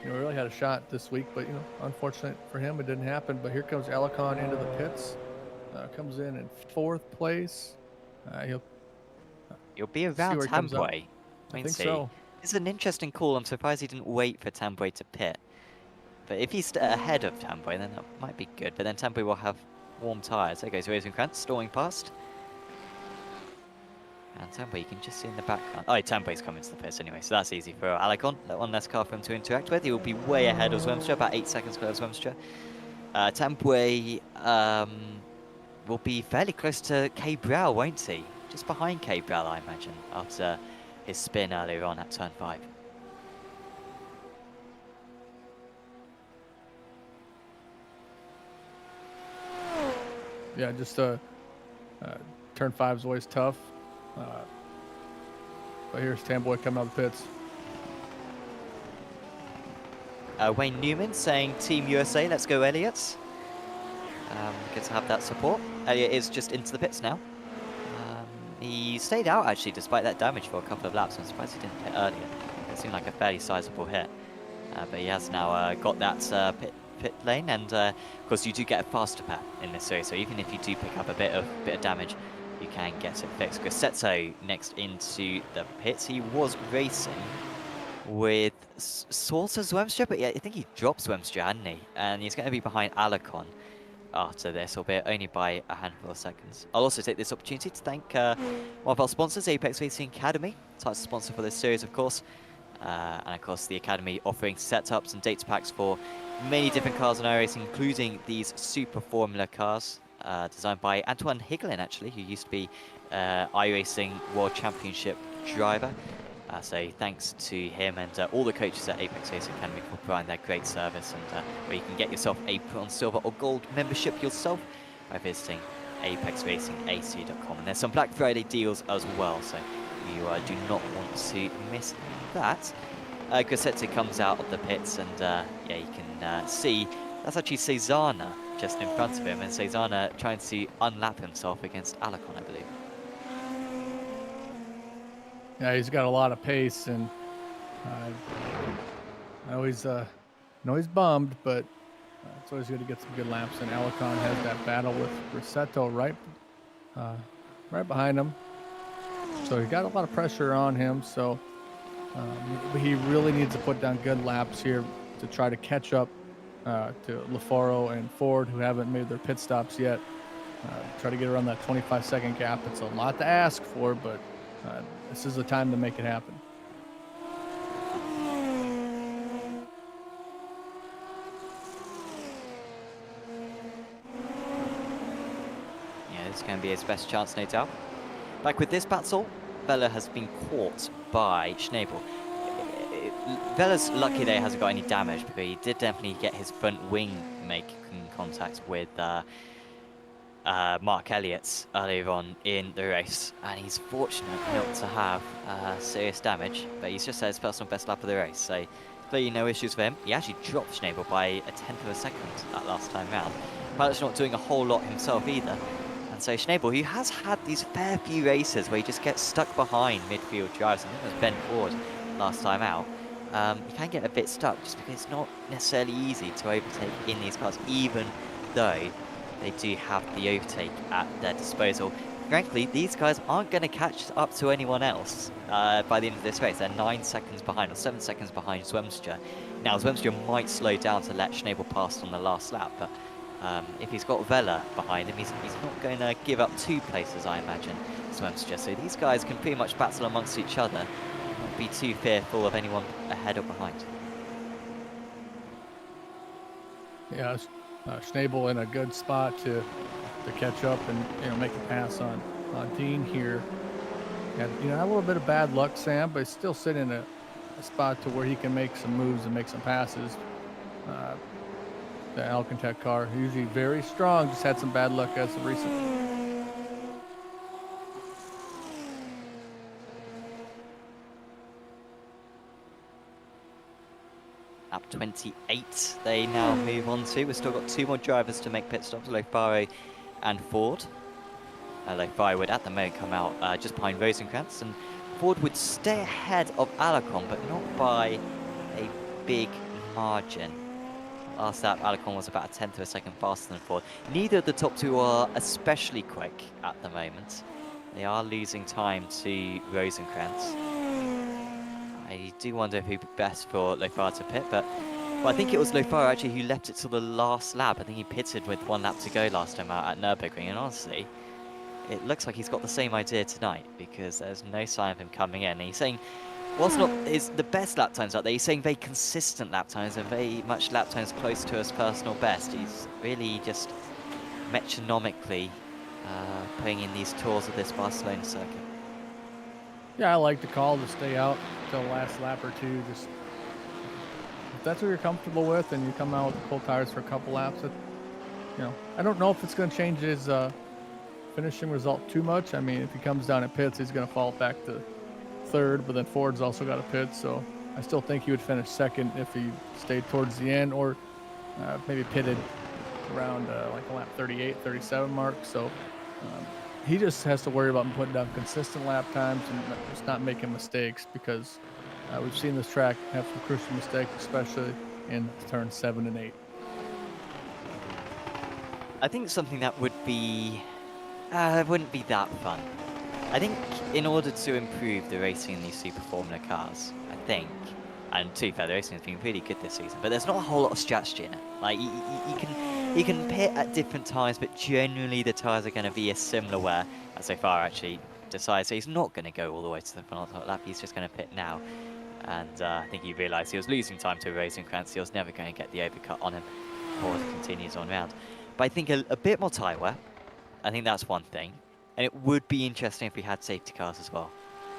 really had a shot this week, but unfortunate for him, it didn't happen. But here comes Alicon into the pits, comes in 4th place. He'll be around Tambay. I think so. This is an interesting call. I'm surprised he didn't wait for Tambay to pit. But if he's ahead of Tambay, then that might be good. But then Tambay will have warm tyres. There goes Rosenkrantz, storming past. And Tambay, you can just see in the background. Oh, Tambay's coming to the pits anyway, so that's easy for Alicon. One less car for him to interact with. He will be way ahead of Zwemstra, about 8 seconds clear of Zwemstra. Tambay will be fairly close to Cabral, won't he? Just behind Cabral, I imagine, after his spin earlier on at turn 5. Yeah, just turn 5 is always tough. But here's Tamboy coming out of the pits. Wayne Newman saying Team USA, let's go Elliott. Good to have that support. Elliott is just into the pits now. He stayed out actually despite that damage for a couple of laps. I'm surprised he didn't hit earlier. It seemed like a fairly sizable hit. But he has now got that pit lane, and of course you do get a faster pack in this series, so even if you do pick up a bit of damage, you can get it fixed. Grosseto next into the pits. He was racing with sort of Zwemstra, but yeah, I think he dropped Zwemstra, hadn't he? And he's going to be behind Alicon after this, albeit only by a handful of seconds. I'll also take this opportunity to thank one of our sponsors, Apex Racing Academy. Title sponsor for this series, of course. And of course, the Academy offering setups and data packs for many different cars in iRacing, including these Super Formula cars, designed by Antoine Higlin, actually, who used to be iRacing World Championship driver. So thanks to him and all the coaches at Apex Racing Academy for providing their great service, and where you can get yourself a bronze, silver or gold membership yourself by visiting apexracingac.com. And there's some Black Friday deals as well, so you do not want to miss that. Grosseto comes out of the pits, and yeah, you can see that's actually Cezanne just in front of him, and Cezanne trying to unlap himself against Alicon, I believe. Yeah, he's got a lot of pace, and I know he's bummed, but it's always good to get some good laps. And Alicon has that battle with Grosseto right behind him, so he got a lot of pressure on him. So he really needs to put down good laps here to try to catch up to LaFaro and Ford, who haven't made their pit stops yet. Try to get around that 25-second gap. It's a lot to ask for, but this is the time to make it happen. Yeah, this is going to be his best chance, no doubt. Like with this battle, Vela has been caught by Schnabel. Vela's lucky that he hasn't got any damage, because he did definitely get his front wing making contact with Mark Elliott earlier on in the race, and he's fortunate not to have serious damage, but he's just had his personal best lap of the race, so clearly no issues for him. He actually dropped Schnabel by a 10th of a second that last time round. Pilot's not doing a whole lot himself either, and so Schnabel, who has had these fair few races where he just gets stuck behind midfield drivers, I think it was Ben Ford last time out, he can get a bit stuck just because it's not necessarily easy to overtake in these cars, even though they do have the overtake at their disposal. Frankly, these guys aren't going to catch up to anyone else by the end of this race. They're 9 seconds behind, or 7 seconds behind Zwemstra. Now, Zwemstra might slow down to let Schnabel pass on the last lap, but if he's got Vela behind him, he's not going to give up 2 places, I imagine, Zwemstra. So these guys can pretty much battle amongst each other, not be too fearful of anyone ahead or behind. Yeah, Schnabel in a good spot to catch up and make a pass on Dean here. And a little bit of bad luck, Sam, but he's still sitting in a spot to where he can make some moves and make some passes. the Alcantara car. Usually very strong, just had some bad luck as of recent. Lap 28 they now move on to. We've still got 2 more drivers to make pit stops, Lofaro and Ford. Lofaro would at the moment come out just behind Rosenkrantz, and Ford would stay ahead of Alacon, but not by a big margin. Last lap, Alacon was about a tenth of a second faster than Ford. Neither of the top 2 are especially quick at the moment. They are losing time to Rosenkrantz. I do wonder if it'd be best for Lofaro to pit, but I think it was Lofaro actually who left it till the last lap. I think he pitted with 1 lap to go last time out at Nürburgring, and honestly, it looks like he's got the same idea tonight, because there's no sign of him coming in. And he's saying, whilst not is the best lap times out there, he's saying very consistent lap times and very much lap times close to his personal best. He's really just metronomically putting in these tours of this Barcelona circuit. Yeah, I like the call to stay out until the last lap or 2. Just if that's what you're comfortable with, and you come out with cold tires for a couple laps, I don't know if it's going to change his finishing result too much. I mean, if he comes down at pits, he's going to fall back to 3rd, but then Ford's also got a pit, so I still think he would finish 2nd if he stayed towards the end, or maybe pitted around like a lap 38, 37 mark. So he just has to worry about putting down consistent lap times and just not making mistakes, because we've seen this track have some crucial mistakes, especially in turns 7 and 8. I think something that would be wouldn't be that fun. I think in order to improve the racing in these Super Formula cars, I think, and to be fair, the racing has been really good this season, but there's not a whole lot of strategy in it. Like, you can pit at different times, but generally the tyres are going to be a similar wear, as so far actually decides so he's not going to go all the way to the penultimate lap, he's just going to pit now. And I think he realised he was losing time to Rosenkrantz, he was never going to get the overcut on him, or continues on round. But I think a bit more tyre wear, I think that's one thing. And it would be interesting if we had safety cars as well,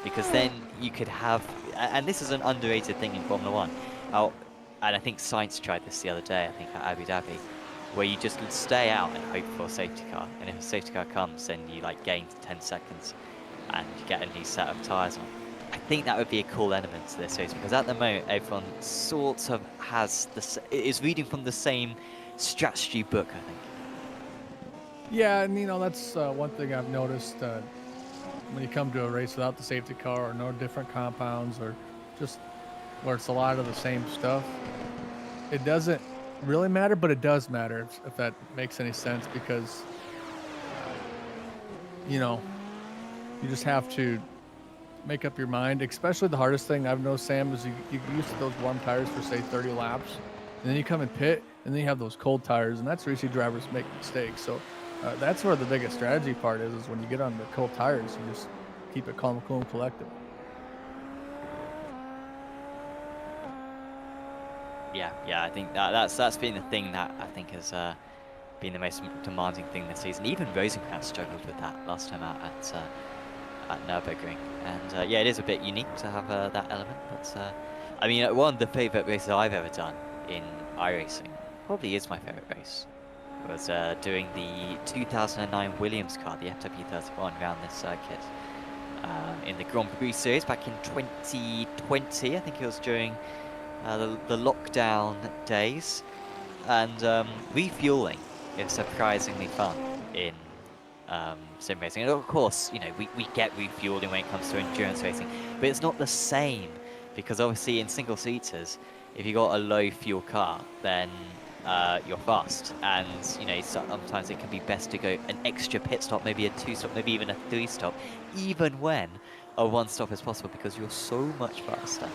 because then you could have, and this is an underrated thing in Formula 1, and I think Sainz tried this the other day, I think at Abu Dhabi, where you just stay out and hope for a safety car, and if a safety car comes, then you like gain 10 seconds and you get a new set of tyres on. I think that would be a cool element to this race, because at the moment everyone sort of is reading from the same strategy book, I think. Yeah, and that's one thing I've noticed when you come to a race without the safety car, or no different compounds, or just where it's a lot of the same stuff. It doesn't really matter, but it does matter, if that makes any sense, because you just have to make up your mind. Especially the hardest thing I've noticed, Sam, is you get used to those warm tires for say 30 laps, and then you come in pit, and then you have those cold tires, and that's where you see drivers make mistakes. So that's where the biggest strategy part is when you get on the cold tires, you just keep it calm, cool, and collected. Yeah, I think that's been the thing that I think has been the most demanding thing this season. Even Rosenkrantz struggled with that last time out at Nürburgring, and yeah, it is a bit unique to have that element. But I mean, one of the favourite races I've ever done in iRacing, probably is my favourite race, was doing the 2009 Williams car, the FW31, around this circuit in the Grand Prix Series back in 2020. I think it was during the lockdown days, and refueling is surprisingly fun in sim racing. And of course, we get refueling when it comes to endurance racing, but it's not the same, because obviously in single seaters, if you got a low fuel car, then you're fast, and sometimes it can be best to go an extra pit stop, maybe a 2-stop, maybe even a 3-stop, even when a 1-stop is possible, because you're so much faster.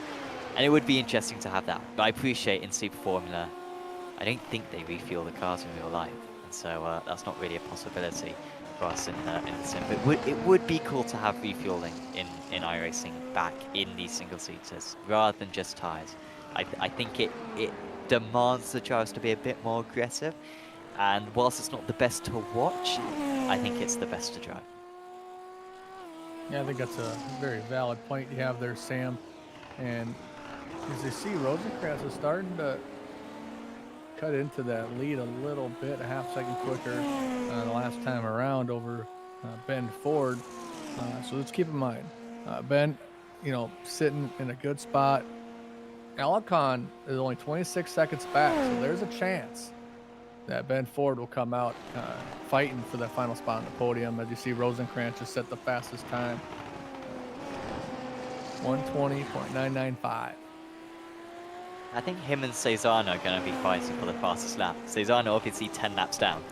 And it would be interesting to have that. But I appreciate in Super Formula, I don't think they refuel the cars in real life, and so that's not really a possibility for us in the sim. But it would be cool to have refueling in iRacing back in these single seaters, rather than just tyres. I think it demands the drivers to be a bit more aggressive, and whilst it's not the best to watch, I think it's the best to drive. Yeah, I think that's a very valid point you have there, Sam. And as you see, Rosenkrantz is starting to cut into that lead a little bit, a half-second quicker the last time around over Ben Ford. So let's keep in mind, Ben, sitting in a good spot. Alicon is only 26 seconds back, so there's a chance that Ben Ford will come out fighting for that final spot on the podium. As you see, Rosenkrantz just set the fastest time, 1:20.995. I think him and Cesano are going to be fighting for the fastest lap. Cesano obviously 10 laps down,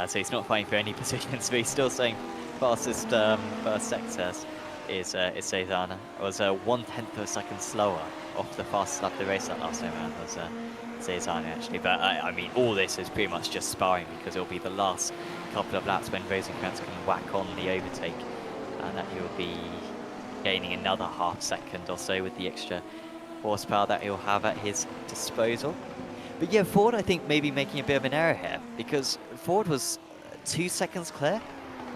so he's not fighting for any positions, but he's still saying fastest first sectors is Cesano. It was 1/10 of a second slower off the fastest lap of the race that last time around was Cesano actually. But I mean, all this is pretty much just sparring, because it'll be the last couple of laps when Rosenkrantz can whack on the overtake, and that he'll be gaining another half-second or so with the extra horsepower that he'll have at his disposal. But yeah, Ford, I think, maybe making a bit of an error here, because Ford was 2 seconds clear.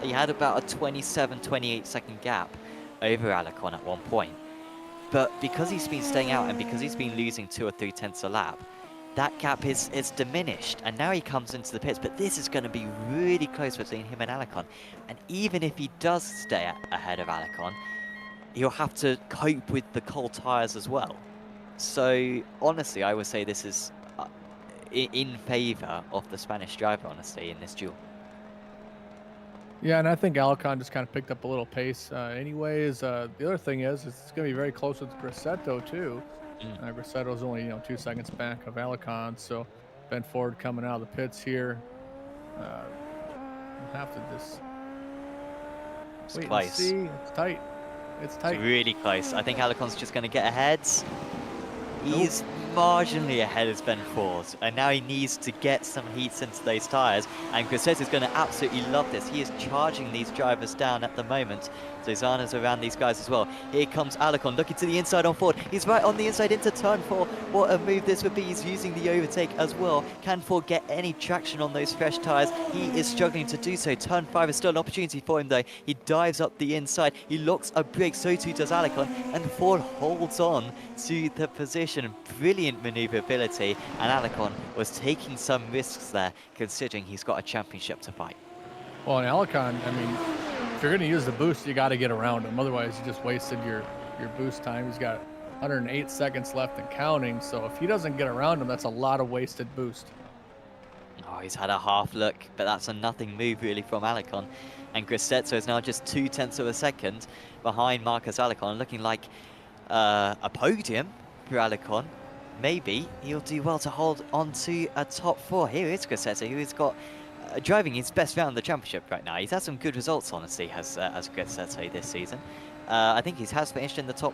He had about a 27-28 second gap over Alicon at one point. But because he's been staying out and because he's been losing 2 or 3 tenths a lap, that gap is diminished. And now he comes into the pits, but this is going to be really close between him and Alicon. And even if he does stay ahead of Alicon, he'll have to cope with the cold tyres as well. So honestly, I would say this is in favour of the Spanish driver, honestly, in this duel. Yeah, and I think Alicon just kind of picked up a little pace. Anyways, the other thing is it's going to be very close with Grassetto too. Grassetto's only 2 seconds back of Alicon, so Ben Ford coming out of the pits here. We'll have to just wait and see. It's tight. It's tight. It's really close. I think Alicon's just going to get ahead. He's marginally ahead of Ben Ford, and now he needs to get some heats into those tyres, and Grassetto is going to absolutely love this. He is charging these drivers down at the moment. So Zana's around these guys as well. Here comes Alicon looking to the inside on Ford. He's right on the inside into turn 4. What a move this would be. He's using the overtake as well. Can Ford get any traction on those fresh tyres? He is struggling to do so. Turn 5 is still an opportunity for him though. He dives up the inside. He locks a brake, so too does Alicon, and Ford holds on to the position. Brilliant manoeuvrability, and Alicon was taking some risks there, considering he's got a championship to fight. Well, and Alicon, I mean, if you're going to use the boost, you got to get around him. Otherwise, you just wasted your boost time. He's got 108 seconds left and counting, so if he doesn't get around him, that's a lot of wasted boost. Oh, he's had a half look, but that's a nothing move really from Alicon. And Grassetto is now just 2 tenths of a second behind Marcus Alicon, looking like a podium for Alicon. Maybe he'll do well to hold on to a top 4. Here is Grassetto, who has got driving his best round in the championship right now. He's had some good results, honestly, as Grassetto this season. I think he has finished in the top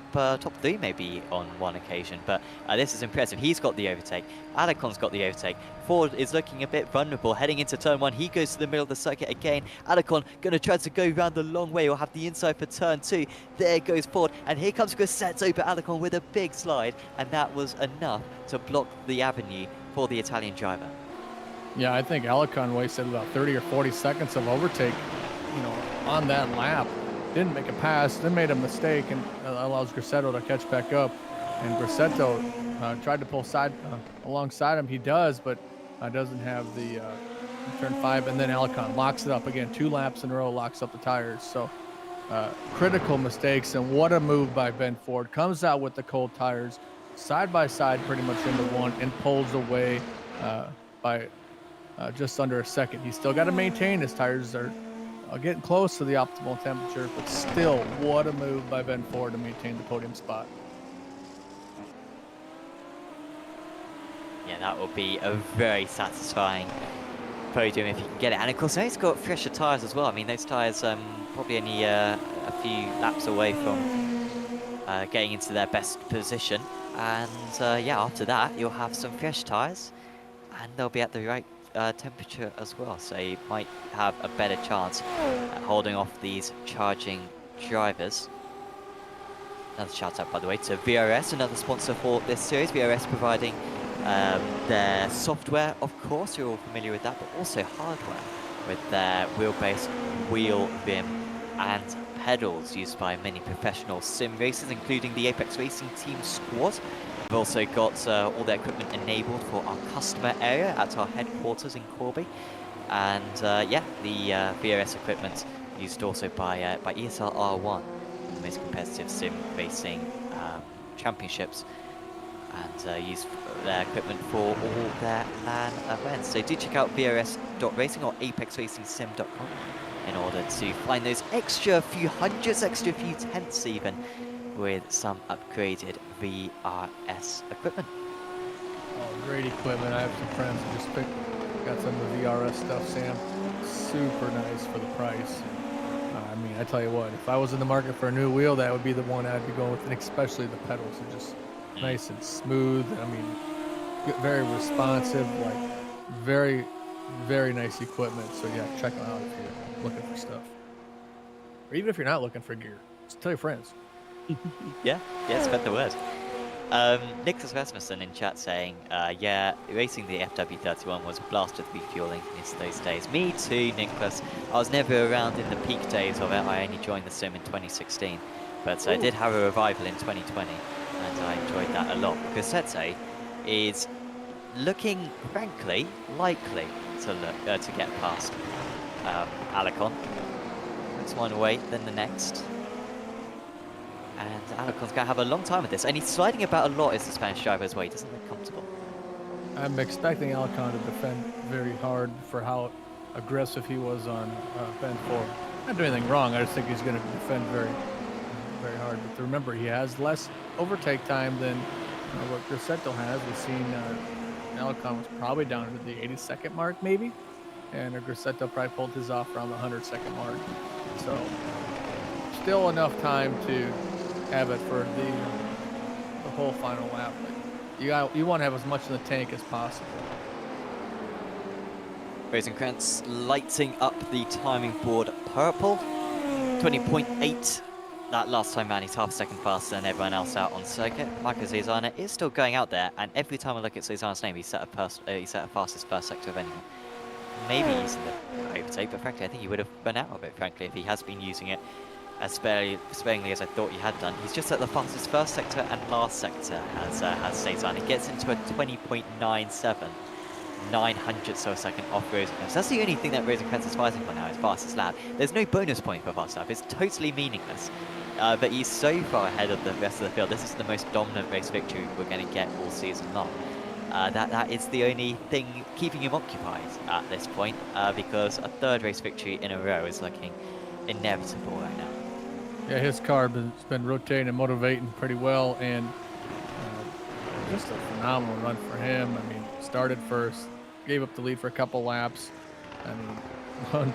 3 maybe on one occasion, but this is impressive. He's got the overtake. Alicon's got the overtake. Ford is looking a bit vulnerable heading into turn 1. He goes to the middle of the circuit again. Alicon going to try to go around the long way. He'll have the inside for turn 2. There goes Ford, and here comes Grassetto, but Alicon with a big slide, and that was enough to block the avenue for the Italian driver. Yeah, I think Alicon wasted about 30 or 40 seconds of overtake, on that lap. Didn't make a pass, then made a mistake, and allows Grassetto to catch back up. And Grassetto tried to pull alongside him. He does, but doesn't have the turn 5. And then Alicon locks it up again. 2 laps in a row, locks up the tires. So critical mistakes, and what a move by Ben Ford. Comes out with the cold tires, side by side, pretty much into one, and pulls away by just under a second. He's still got to maintain. His tires are getting close to the optimal temperature, but still, what a move by Ben Ford to maintain the podium spot. Yeah, that will be a very satisfying podium if you can get it. And of course, he's got fresher tyres as well. I mean, those tyres probably only a few laps away from getting into their best position. And yeah, after that, you'll have some fresh tyres, and they'll be at the right temperature as well, so you might have a better chance at holding off these charging drivers. Another shout out, by the way, to VRS, another sponsor for this series. VRS providing their software, of course, you're all familiar with that, but also hardware with their wheelbase, wheel rim, and pedals used by many professional sim racers, including the Apex Racing Team squad. We've also got all the equipment enabled for our customer area at our headquarters in Corby. And yeah, the VRS equipment used also by ESL R1, the most competitive sim racing championships, and use their equipment for all their LAN events. So do check out VRS.racing or apexracingsim.com in order to find those extra few hundreds, extra few tenths even, with some upgraded VRS equipment. Oh, great equipment. I have some friends who just got some of the VRS stuff, Sam. Super nice for the price. I mean, I tell you what, if I was in the market for a new wheel, that would be the one I'd be going with, and especially the pedals are just nice and smooth. I mean, very responsive, like very, very nice equipment. So yeah, check them out if you're looking for stuff. Or even if you're not looking for gear, just tell your friends. Yeah, spread the word. Nicholas Rasmussen in chat saying, yeah, racing the FW31 was a blast with refueling. It's those days. Me too, Nicholas. I was never around in the peak days of it. I only joined the sim in 2016. But I did have a revival in 2020, and I enjoyed that a lot. Grosseto is looking, frankly, likely to get past Alicon. It's one away, then the next. And Alicon's going to have a long time with this. And he's sliding about a lot as the Spanish driver as well. He doesn't look comfortable. I'm expecting Alicon to defend very hard for how aggressive he was on Bend 4. Not doing anything wrong. I just think he's going to defend very, very hard. But remember, he has less overtake time than what Grosseto has. We've seen Alicon was probably down to the 82nd mark, maybe. And Grosseto probably pulled his off around the 100-second mark. So still enough time to have it for the whole final lap. But you want to have as much in the tank as possible. Rosenkrantz lighting up the timing board purple. 20.8. That last time round, he's half a second faster than everyone else out on circuit. Marco Zezana is still going out there, and every time I look at Zezana's name, he's set a fastest first sector of anyone. Maybe using the overtake, but frankly, I think he would have run out of it, frankly, if he has been using it as sparingly as I thought he had done. He's just at the fastest first sector and last sector has Zezana. He gets into a 20.97, 900ths of a second off Rosenkrantz. That's the only thing that Rosenkrantz is fighting for now, his fastest lap. There's no bonus point for fast lap. It's totally meaningless. But he's so far ahead of the rest of the field. This is the most dominant race victory we're going to get all season long. That is the only thing keeping him occupied at this point, because a third race victory in a row is looking inevitable right now. Yeah, his car has been rotating and motivating pretty well, and just a phenomenal run for him. I mean, started first, gave up the lead for a couple laps. I mean,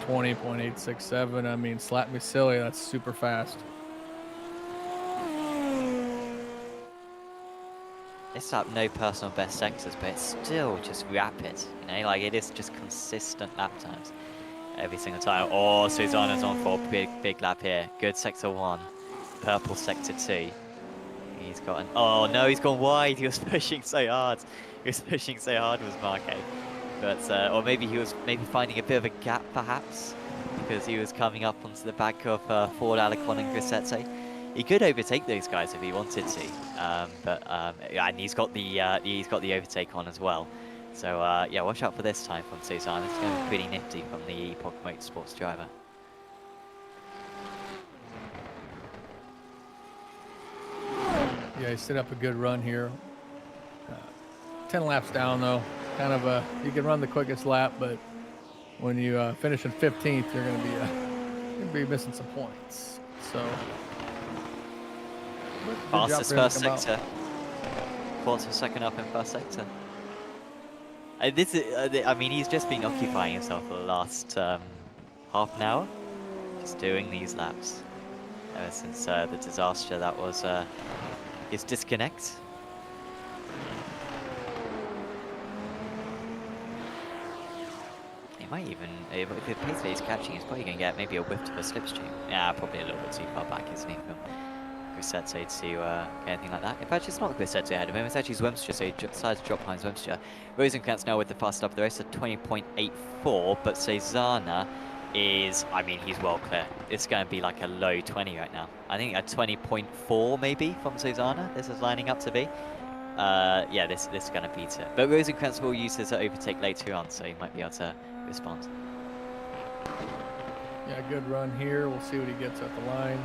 120.867. I mean, slap me silly, that's super fast. It's up no personal best sectors, but it's still just rapid. You know, like it is just consistent lap times every single time. Oh, Susanna's on for a big lap here. Good sector 1, purple sector 2. He's got an, oh no, he's gone wide. He was pushing so hard. He was pushing so hard, was Marco. But or maybe he was finding a bit of a gap perhaps, because he was coming up onto the back of Ford, Alicon, and Grosseto. He could overtake those guys if he wanted to, and he's got the overtake on as well. So yeah, watch out for this time from Susanna. It's going to be pretty nifty from the Epoch Motorsports driver. Yeah, he set up a good run here. 10 laps down though, kind of you can run the quickest lap, but when you finish in 15th, you're going to be missing some points. So. Fastest first sector. Quarter second up in first sector. This is, I mean, he's just been occupying himself for the last half an hour, just doing these laps ever since the disaster that was his disconnect. He might even, if the pace that he's catching, he's probably going to get maybe a whiff of a slipstream. Yeah, probably a little bit too far back, isn't he, from Grosseto to get anything like that. In fact, it's not Grosseto ahead of him, it's actually Zwemstra, so he decides to drop behind Zwemstra. Rosenkrantz now with the fast up the race at 20.84, but Zezana is, I mean, he's well clear. It's going to be like a low 20 right now. I think a 20.4 maybe from Zezana, this is lining up to be. yeah, this is going to beat it. But Rosenkrantz will use his overtake later on, so he might be able to respond. Yeah, good run here. We'll see what he gets at the line.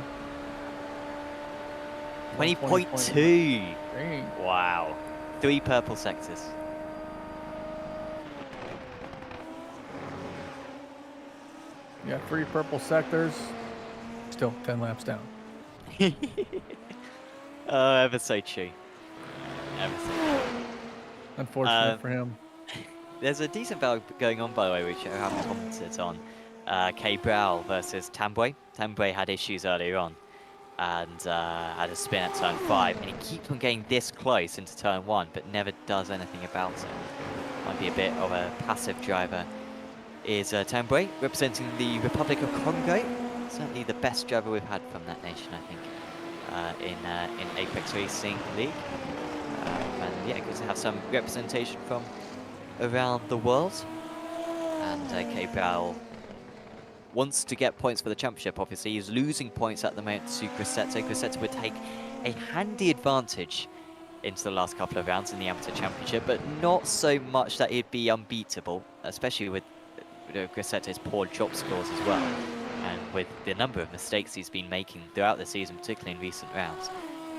20.2. Dang. Wow. 3 purple sectors. Yeah, 3 purple sectors. Still 10 laps down. Oh, ever so true. Ever so true. Unfortunate for him. There's a decent battle going on, by the way, which I haven't commented on. K. Brow versus Tambwe. Tambwe had issues earlier on and had a spin at turn 5, and he keeps on getting this close into turn 1, but never does anything about it. Might be a bit of a passive driver. Is Tambwe, representing the Republic of Congo. Certainly the best driver we've had from that nation, I think, in Apex Racing League. And yeah, good to have some representation from around the world. And K. Brow wants to get points for the championship, obviously. He's losing points at the moment to Grosseto. Grosseto would take a handy advantage into the last couple of rounds in the amateur championship, but not so much that he'd be unbeatable, especially with Grosseto's poor drop scores as well, and with the number of mistakes he's been making throughout the season, particularly in recent rounds.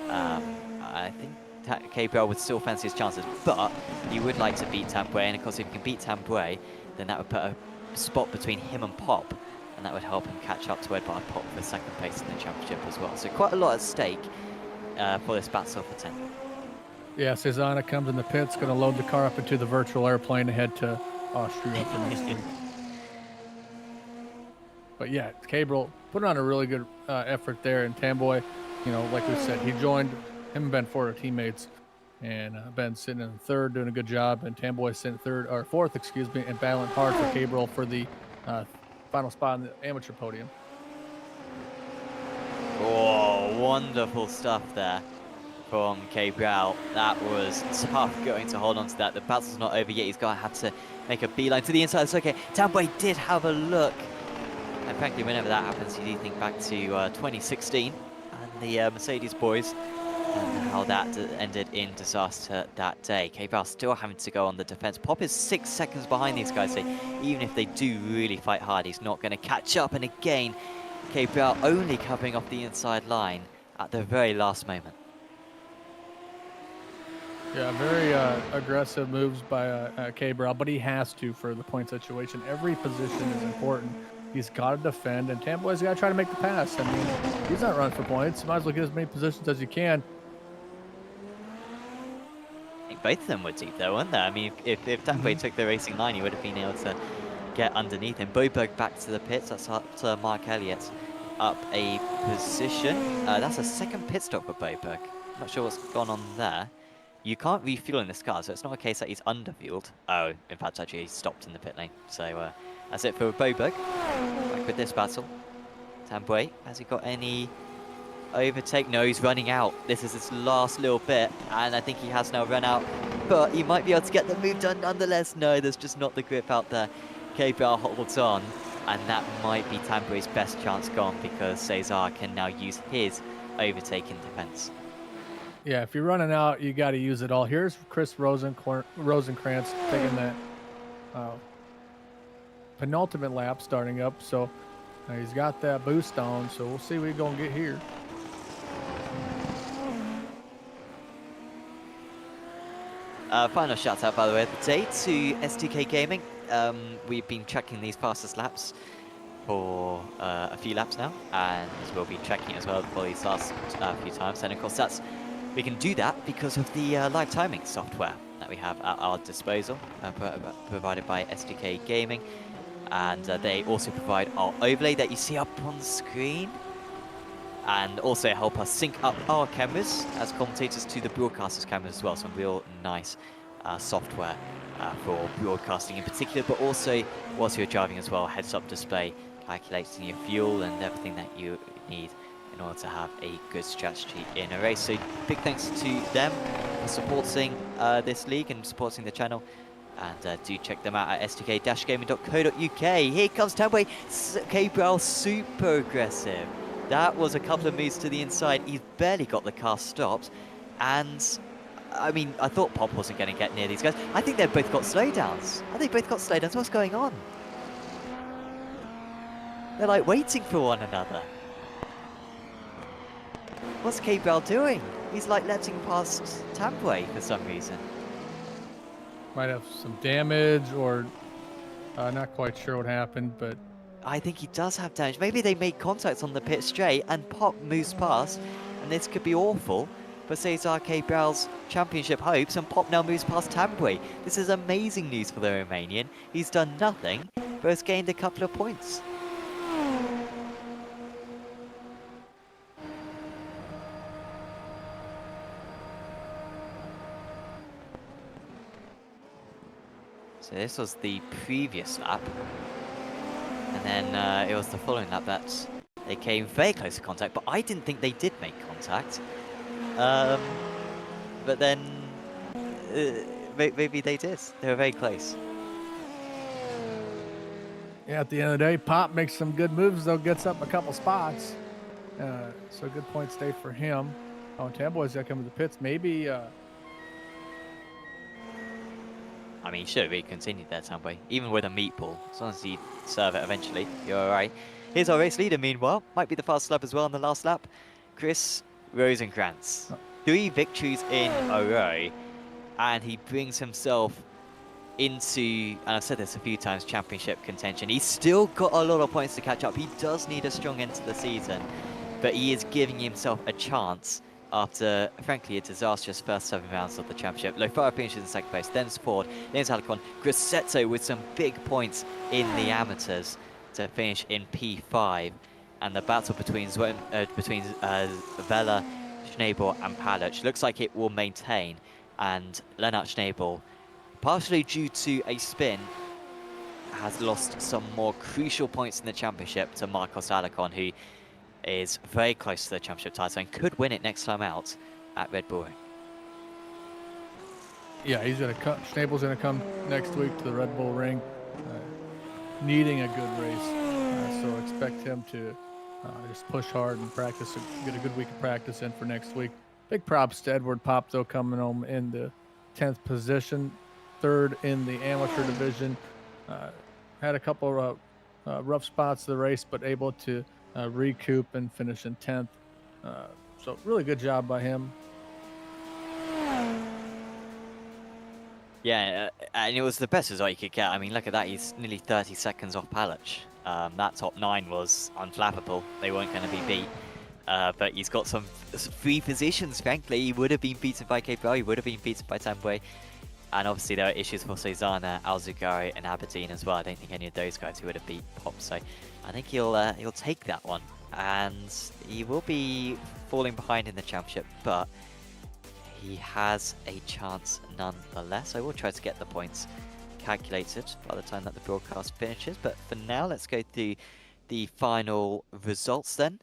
I think K. Brow would still fancy his chances, but he would like to beat Tambwe, and of course if he can beat Tambwe, then that would put a spot between him and Pop, and that would help him catch up to Edvard Pop for second place in the championship as well. So quite a lot at stake for this battle for 10. Yeah, Cezanne comes in the pits, going to load the car up into the virtual airplane to head to Austria for next week. But yeah, Cabral put on a really good effort there, and Tambwe, you know, like we said, he joined, him and Ben Ford are teammates, and Ben's sitting in third, doing a good job, and Tambwe sitting fourth, excuse me, and battling hard for Cabral for the final spot on the amateur podium. Oh, wonderful stuff there from K. Brow. That was tough going to hold on to that. The battle's not over yet. He's going to have to make a beeline to the inside. It's okay. Tambwe did have a look. And frankly, whenever that happens, you do think back to 2016 and the Mercedes boys and how that ended in disaster that day. K. Brow still having to go on the defense. Pop is 6 seconds behind these guys, so even if they do really fight hard, he's not going to catch up. And again, K. Brow only covering off the inside line at the very last moment. Yeah, very aggressive moves by K. Brow, but he has to for the point situation. Every position is important. He's got to defend, and Tambwe's got to try to make the pass. I mean, he's not running for points. You might as well get as many positions as you can. I think both of them were deep, though, weren't they? I mean, if Tambwe took the racing line, he would have been able to get underneath him. Boberg back to the pits. That's up to Mark Elliott up a position. That's a second pit stop for Boberg. Not sure what's gone on there. You can't refuel in this car, so it's not a case that he's underfueled. Oh, in fact, actually, he stopped in the pit lane. So that's it for Boberg. Back with this battle. Tambwe, has he got any overtake? No, he's running out. This is his last little bit, and I think he has now run out. But he might be able to get the move done nonetheless. No, there's just not the grip out there. K. Brow holds on, and that might be Tambwe's best chance gone, because Cesar can now use his overtake in defense. Yeah, if you're running out, you got to use it all. Here's Chris Rosenkrantz taking that penultimate lap starting up. So he's got that boost on. So we'll see what he's going to get here. Final shout out, by the way, of the day to SDK Gaming. We've been tracking these fastest laps for a few laps now, and we'll be tracking it as well for these last few times. And of course, we can do that because of the live timing software that we have at our disposal, provided by SDK Gaming. And they also provide our overlay that you see up on the screen, and also help us sync up our cameras as commentators to the broadcasters' cameras as well. Some real nice software for broadcasting in particular, but also whilst you're driving as well, heads-up display, calculating your fuel and everything that you need in order to have a good strategy in a race. So big thanks to them for supporting this league and supporting the channel. And do check them out at sdk-gaming.co.uk. Here comes Tambwe. K. Brow super aggressive. That was a couple of moves to the inside. He's barely got the car stopped. And I mean, I thought Pop wasn't going to get near these guys. I think they've both got slowdowns. What's going on? They're like waiting for one another. What's Gabriel doing? He's like letting past Tambway for some reason. Might have some damage, or not quite sure what happened, but I think he does have damage. Maybe they made contact on the pit straight and Pop moves past, and this could be awful for Cesar Gabriel's championship hopes, and Pop now moves past Tambway. This is amazing news for the Romanian. He's done nothing, but has gained a couple of points. So this was the previous lap, and then it was the following lap that they came very close to contact, but I didn't think they did make contact. But then maybe they did. They were very close. yeah, at the end of the day, Pop makes some good moves, though, gets up a couple spots. So good point stay for him. Oh, Tambway's got to come to the pits. Maybe... I mean, he should have really continued there, Tambway. Even with a meatball. As long as you serve it eventually, you're alright. Here's our race leader, meanwhile. Might be the fastest lap as well on the last lap. Chris Rosenkrantz. 3 victories in a row. And he brings himself into, and I've said this a few times, championship contention. He's still got a lot of points to catch up. He does need a strong end to the season. But he is giving himself a chance after, frankly, a disastrous first 7 rounds of the championship. Lofaro finishes in second place, then Ford, then Alicon. Grosseto with some big points in the amateurs to finish in P5. And the battle between Vela, Schnabel and Palic looks like it will maintain. And Lennart Schnabel, partially due to a spin, has lost some more crucial points in the championship to Marcos Alicon, who is very close to the championship title and could win it next time out at Red Bull Ring. Yeah, he's going to come. Schnabel's going to come next week to the Red Bull Ring, needing a good race. So expect him to just push hard and practice, get a good week of practice in for next week. Big props to Edward Pop, though, coming home in the 10th position, 3rd in the amateur division. Had a couple of rough spots of the race, but able to recoup and finish in 10th. So really good job by him. Yeah, and it was the best result you could get. I mean, look at that. He's nearly 30 seconds off Palic. That top 9 was unflappable. They weren't going to be beat. But he's got some free positions, frankly. He would have been beaten by Gabriel. He would have been beaten by Tambway. And obviously there are issues for Cezana, Alzugari and Aberdeen as well. I don't think any of those guys who would have beat Pop. So I think he'll take that one. And he will be falling behind in the championship, but he has a chance nonetheless. I will try to get the points calculated by the time that the broadcast finishes. But for now, let's go through the final results then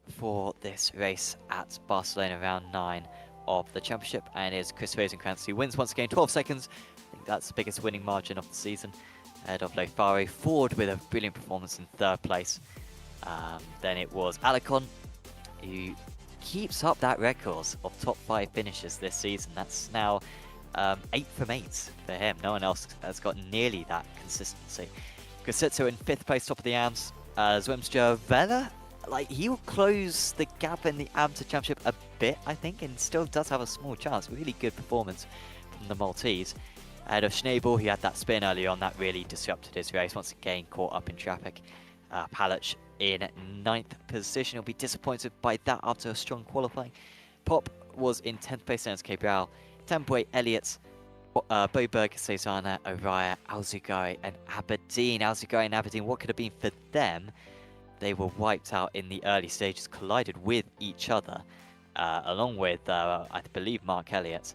for this race at Barcelona, round 9 of the championship. And it is Chris Rosenkrantz who wins once again, 12 seconds. I think that's the biggest winning margin of the season. Ahead of Lofaro. Ford with a brilliant performance in 3rd place. Then it was Alicon, who keeps up that record of top 5 finishes this season. That's now 8 from 8 for him. No one else has got nearly that consistency. Grosseto in 5th place, top of the AMS. Zwemstra Vela, like, he will close the gap in the amateur championship a bit, I think, and still does have a small chance. Really good performance from the Maltese. Ahead of Schnabel, he had that spin early on that really disrupted his race. Once again, caught up in traffic. Palic in 9th position. He'll be disappointed by that after a strong qualifying. Pop was in 10th place against Gabriel. Tambway, Elliott, Boberg, Cezana, Araya, Alzugari and Aberdeen. Alzugari and Aberdeen, what could have been for them? They were wiped out in the early stages, collided with each other, along with, I believe, Mark Elliott,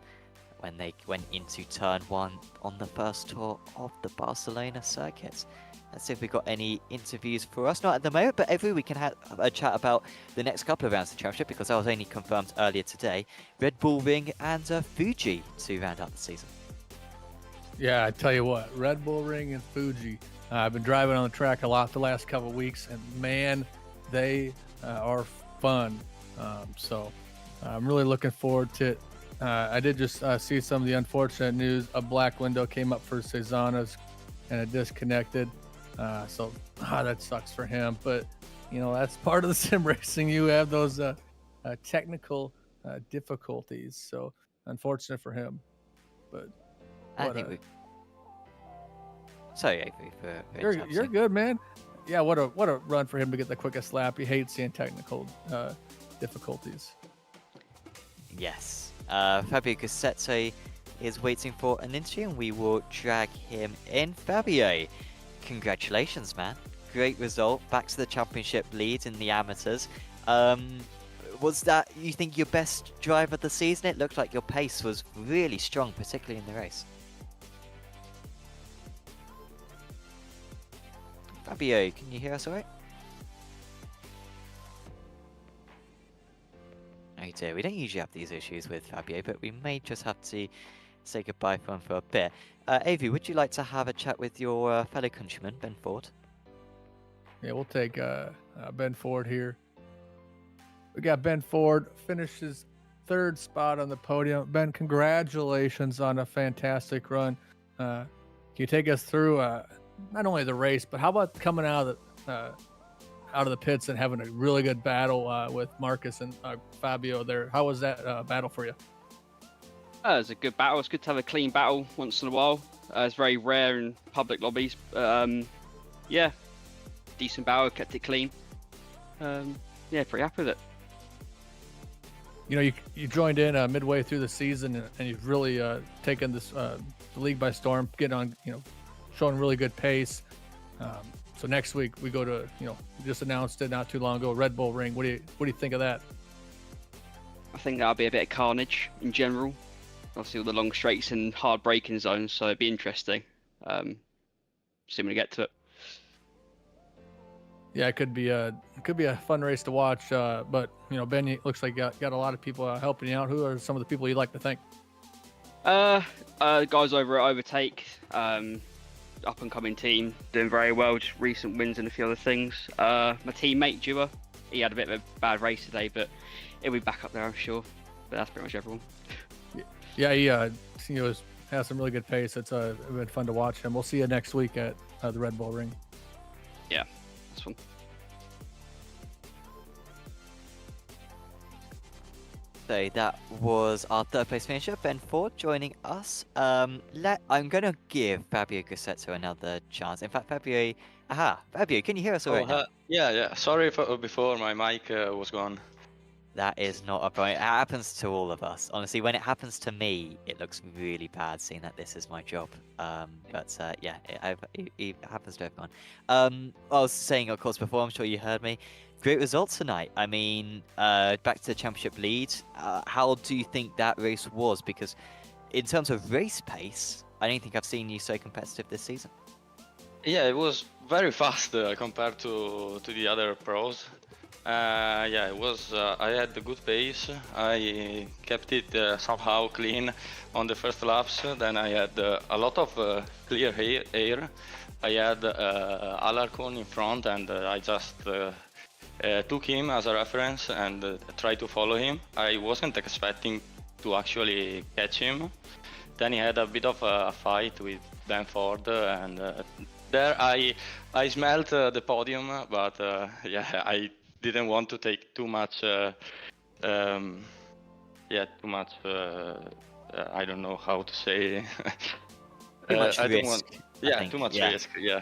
when they went into turn 1 on the first tour of the Barcelona circuit. Let's see if we've got any interviews for us. Not at the moment, but every week we can have a chat about the next couple of rounds of the championship, because that was only confirmed earlier today. Red Bull Ring and Fuji to round out the season. Yeah, I tell you what, Red Bull Ring and Fuji. I've been driving on the track a lot the last couple of weeks, and man, they are fun. So I'm really looking forward to it. I did just see some of the unfortunate news. A black window came up for Cesanas and it disconnected. So that sucks for him. But, that's part of the sim racing. You have those technical difficulties. So unfortunate for him. But I think we. Sorry, Avery, for you're interrupting. good, man. Yeah, what a run for him to get the quickest lap. He hates seeing technical difficulties. Yes. Fabio Gussetto is waiting for an interview and we will drag him in. Fabio, congratulations, man. Great result. Back to the championship lead in the amateurs. Was that, you think, your best drive of the season? It looked like your pace was really strong, particularly in the race. Fabio, can you hear us all right? Oh dear, we don't usually have these issues with Fabio, but we may just have to say goodbye for him for a bit. Avi, would you like to have a chat with your fellow countryman, Ben Ford? Yeah, we'll take Ben Ford here. We got Ben Ford, finished his 3rd spot on the podium. Ben, congratulations on a fantastic run. Can you take us through not only the race, but how about coming out of the pits and having a really good battle with Marcus and Fabio there? How was that battle for you? It was a good battle. It's good to have a clean battle once in a while. It's very rare in public lobbies. Yeah, decent battle, kept it clean. Yeah, pretty happy with it. You joined in midway through the season and you've really taken this the league by storm, getting on, showing really good pace. So next week we go to, we just announced it not too long ago, Red Bull Ring. What do you think of that? I think that'll be a bit of carnage in general. Obviously all the long straights and hard braking zones, so it'd be interesting. See when we get to it. Yeah, it could be a fun race to watch. But Ben, it looks like you got a lot of people helping you out. Who are some of the people you'd like to thank? Guys over at Overtake, up and coming team, doing very well. Just recent wins and a few other things. My teammate Dua, he had a bit of a bad race today, but he'll be back up there, I'm sure. But that's pretty much everyone. Yeah, he has some really good pace. It's been fun to watch him. We'll see you next week at the Red Bull Ring. Yeah, that's fun. So that was our 3rd place finisher, Ben Ford, joining us. I'm going to give Fabio Gussetto another chance. In fact, Fabio, can you hear us all right now? Yeah. Sorry for before my mic was gone. That is not a problem. It happens to all of us. Honestly, when it happens to me, it looks really bad, seeing that this is my job. Yeah, it happens to everyone. I was saying, of course, before, I'm sure you heard me. Great results tonight. I mean, back to the championship lead. How do you think that race was? Because in terms of race pace, I don't think I've seen you so competitive this season. Yeah, it was very fast compared to the other pros. Yeah, it was. I had a good pace. I kept it somehow clean on the first laps. Then I had a lot of clear air. I had Alarcon in front, and I just took him as a reference and tried to follow him. I wasn't expecting to actually catch him. Then he had a bit of a fight with Ben Ford, and there I smelled the podium, but yeah, I didn't want to take too much. Too much. I don't know how to say. Too much I risk. don't want. Yeah, too much risk. Yeah.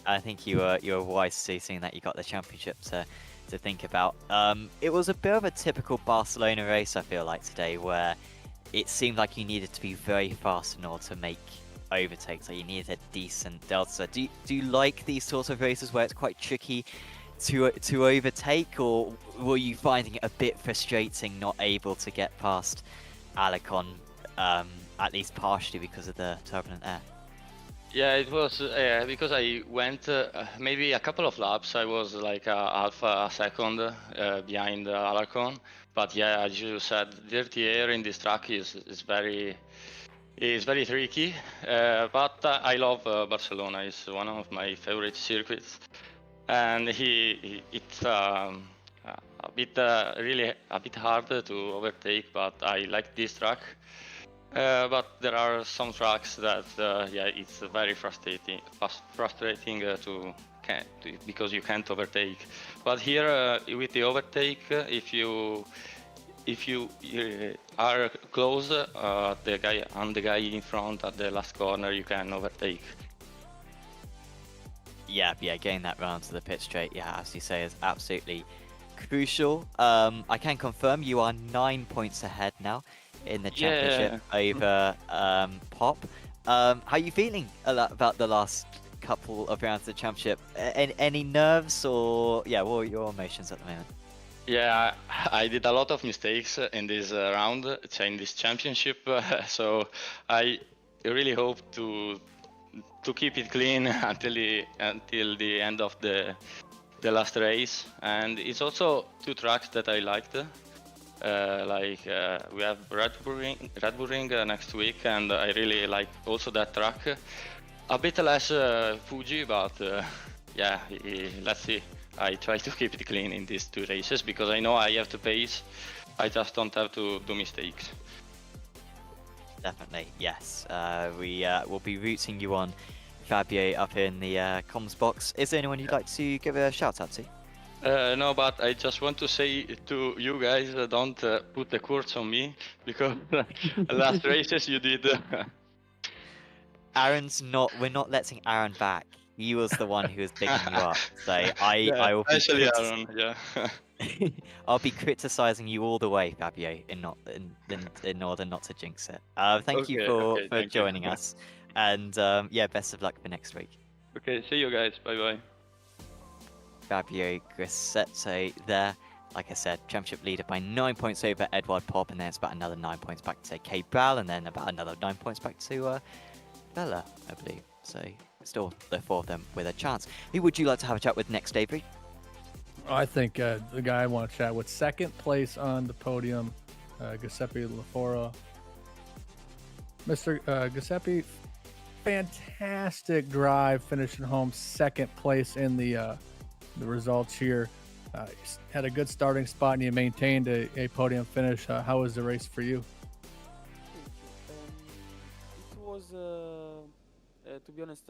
I think you were wise to seeing that you got the championship to think about. It was a bit of a typical Barcelona race, I feel like, today, where it seemed like you needed to be very fast in order to make overtakes. Like you needed a decent delta. Do you like these sorts of races where it's quite tricky to overtake, or were you finding it a bit frustrating not able to get past Alarcon, at least partially because of the turbulent air? Yeah, it was because I went maybe a couple of laps. I was like half a second behind Alarcon, but yeah, as you said, dirty air in this track is very tricky. But I love Barcelona. It's one of my favorite circuits, and it's a bit really a bit hard to overtake, but I like this track. But there are some tracks that yeah, it's very frustrating because you can't overtake. But here with the overtake, if you are close the guy in front at the last corner, you can overtake. Yeah, getting that round to the pit straight, yeah, as you say, is absolutely crucial. I can confirm you are 9 points ahead now in the championship over Pop. How are you feeling about the last couple of rounds of the championship? Any nerves, or yeah, what are your emotions at the moment? Yeah, I did a lot of mistakes in this round, in this championship, so I really hope to keep it clean until the end of the last race. And it's also two tracks that I liked. We have Red Bull Ring next week, and I really like also that track. A bit less Fuji, but yeah, let's see. I try to keep it clean in these two races because I know I have to pace. I just don't have to do mistakes. Definitely, yes. We will be rooting you on, Fabio, up in the comms box. Is there anyone you'd like to give a shout out to? No, but I just want to say to you guys, don't put the curse on me, because last races you did. We're not letting Aaron back. He was the one who was picking you up. So I will be especially Aaron, yeah. I'll be criticizing you all the way, Fabio, in order not to jinx it. Thank you for joining us, and yeah, best of luck for next week. Okay, see you guys. Bye bye. Fabio Grassetto there. Like I said, championship leader by 9 points over Edward Pop, and then it's about another 9 points back to Cabral, and then about another 9 points back to Bella, I believe. So still the four of them with a chance. Who would you like to have a chat with next, Avery? I think the guy I want to chat with, second place on the podium, Giuseppe Lafora. Mr. Giuseppe, fantastic drive, finishing home second place in the results here. Had a good starting spot and you maintained a podium finish. How was the race for you? It was, to be honest,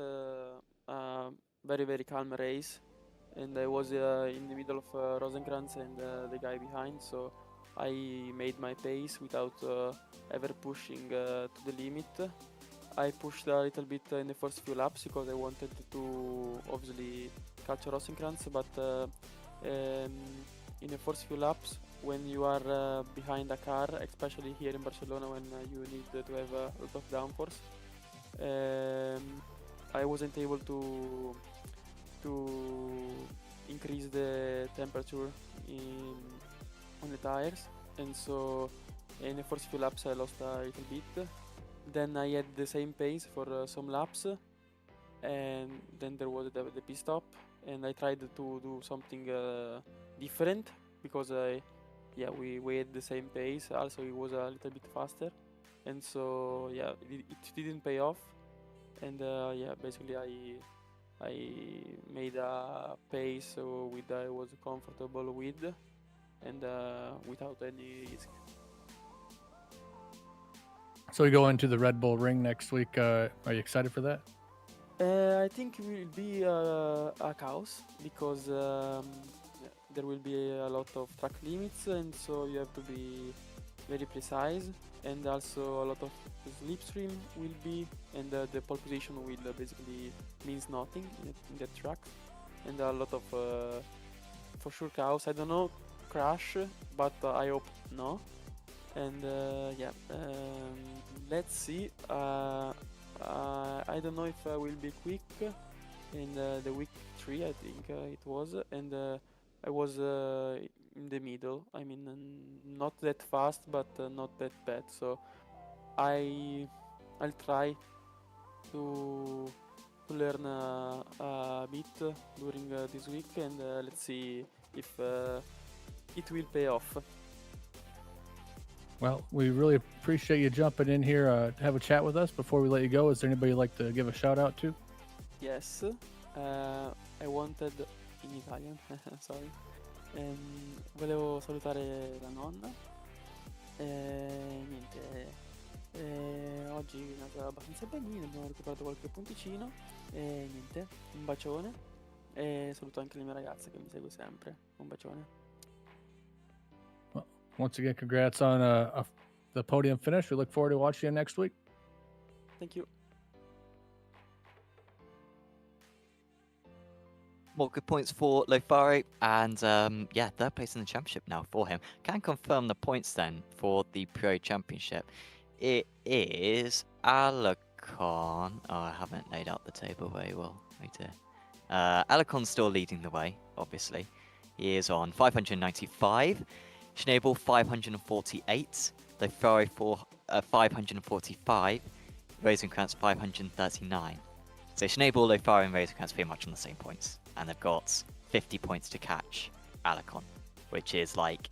very, very calm race. And I was in the middle of Rosenkrantz and the guy behind, so I made my pace without ever pushing to the limit. I pushed a little bit in the first few laps because I wanted to obviously catch Rosenkrantz, but in the first few laps, when you are behind a car, especially here in Barcelona when you need to have a lot of downforce, I wasn't able to increase the temperature on the tires, and so in the first few laps I lost a little bit. Then I had the same pace for some laps, and then there was the pit stop, and I tried to do something different because we had the same pace. Also, it was a little bit faster, and so yeah, it didn't pay off. And basically I made a pace with I was comfortable with, and without any risk. So we go into the Red Bull Ring next week. Are you excited for that? I think it will be a chaos because there will be a lot of track limits, and so you have to be very precise, and also a lot of slipstream will be, and the pole position will basically means nothing in the track, and a lot of for sure chaos. I don't know, crash, but I hope no. And let's see. I don't know if I will be quick in the week 3, I think it was, and I was in the middle. I mean, not that fast, but not that bad. So I'll try to learn a bit during this week, and let's see if it will pay off. Well, we really appreciate you jumping in here to have a chat with us. Before we let you go, is there anybody you'd like to give a shout out to? Yes, I wanted in Italian, sorry. Volevo salutare la nonna. Niente, oggi è andata abbastanza benino, abbiamo recuperato qualche punticino. E niente, un bacione. E saluto anche la mia ragazza che mi segue sempre. Un bacione. Well, once again, congrats on the podium finish. We look forward to watching you next week. Thank you. More good points for Lofari, and yeah, third place in the championship now for him. Can confirm the points then for the Pro Championship. It is Alicon. Oh, I haven't laid out the table very well. Wait here. Alicon's still leading the way, obviously. He is on 595. Schnabel 548. Lofari 545. Rosenkrantz 539. So Schnabel, Lofari, and Rosenkrantz pretty much on the same points. And they've got 50 points to catch Alicon, which is like,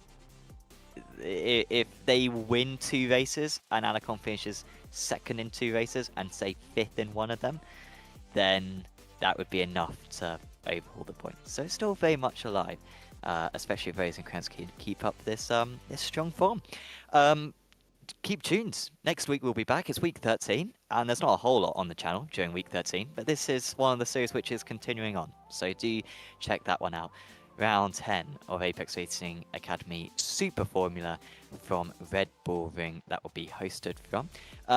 if they win 2 races and Alicon finishes second in 2 races and say 5th in one of them, then that would be enough to overhaul the points. So it's still very much alive, especially if Rosenkrantz can keep up this this strong form. Keep tuned. Next week we'll be back. It's week 13, and there's not a whole lot on the channel during week 13, but this is one of the series which is continuing on. So do check that one out. Round 10 of Apex Racing Academy Super Formula from Red Bull Ring that will be hosted from.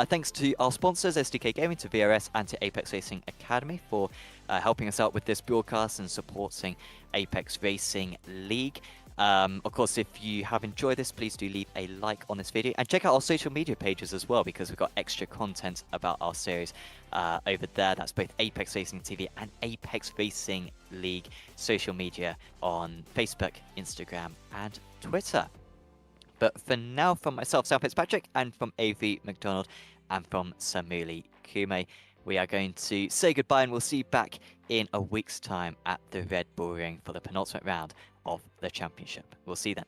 Thanks to our sponsors, SDK Gaming, to VRS, and to Apex Racing Academy for helping us out with this broadcast and supporting Apex Racing League. Of course, if you have enjoyed this, please do leave a like on this video and check out our social media pages as well, because we've got extra content about our series over there. That's both Apex Racing TV and Apex Racing League social media on Facebook, Instagram, and Twitter. But for now, from myself, Sal Fitzpatrick, and from AV McDonald, and from Samuli Kume, we are going to say goodbye, and we'll see you back in a week's time at the Red Bull Ring for the penultimate round of the championship. We'll see you then.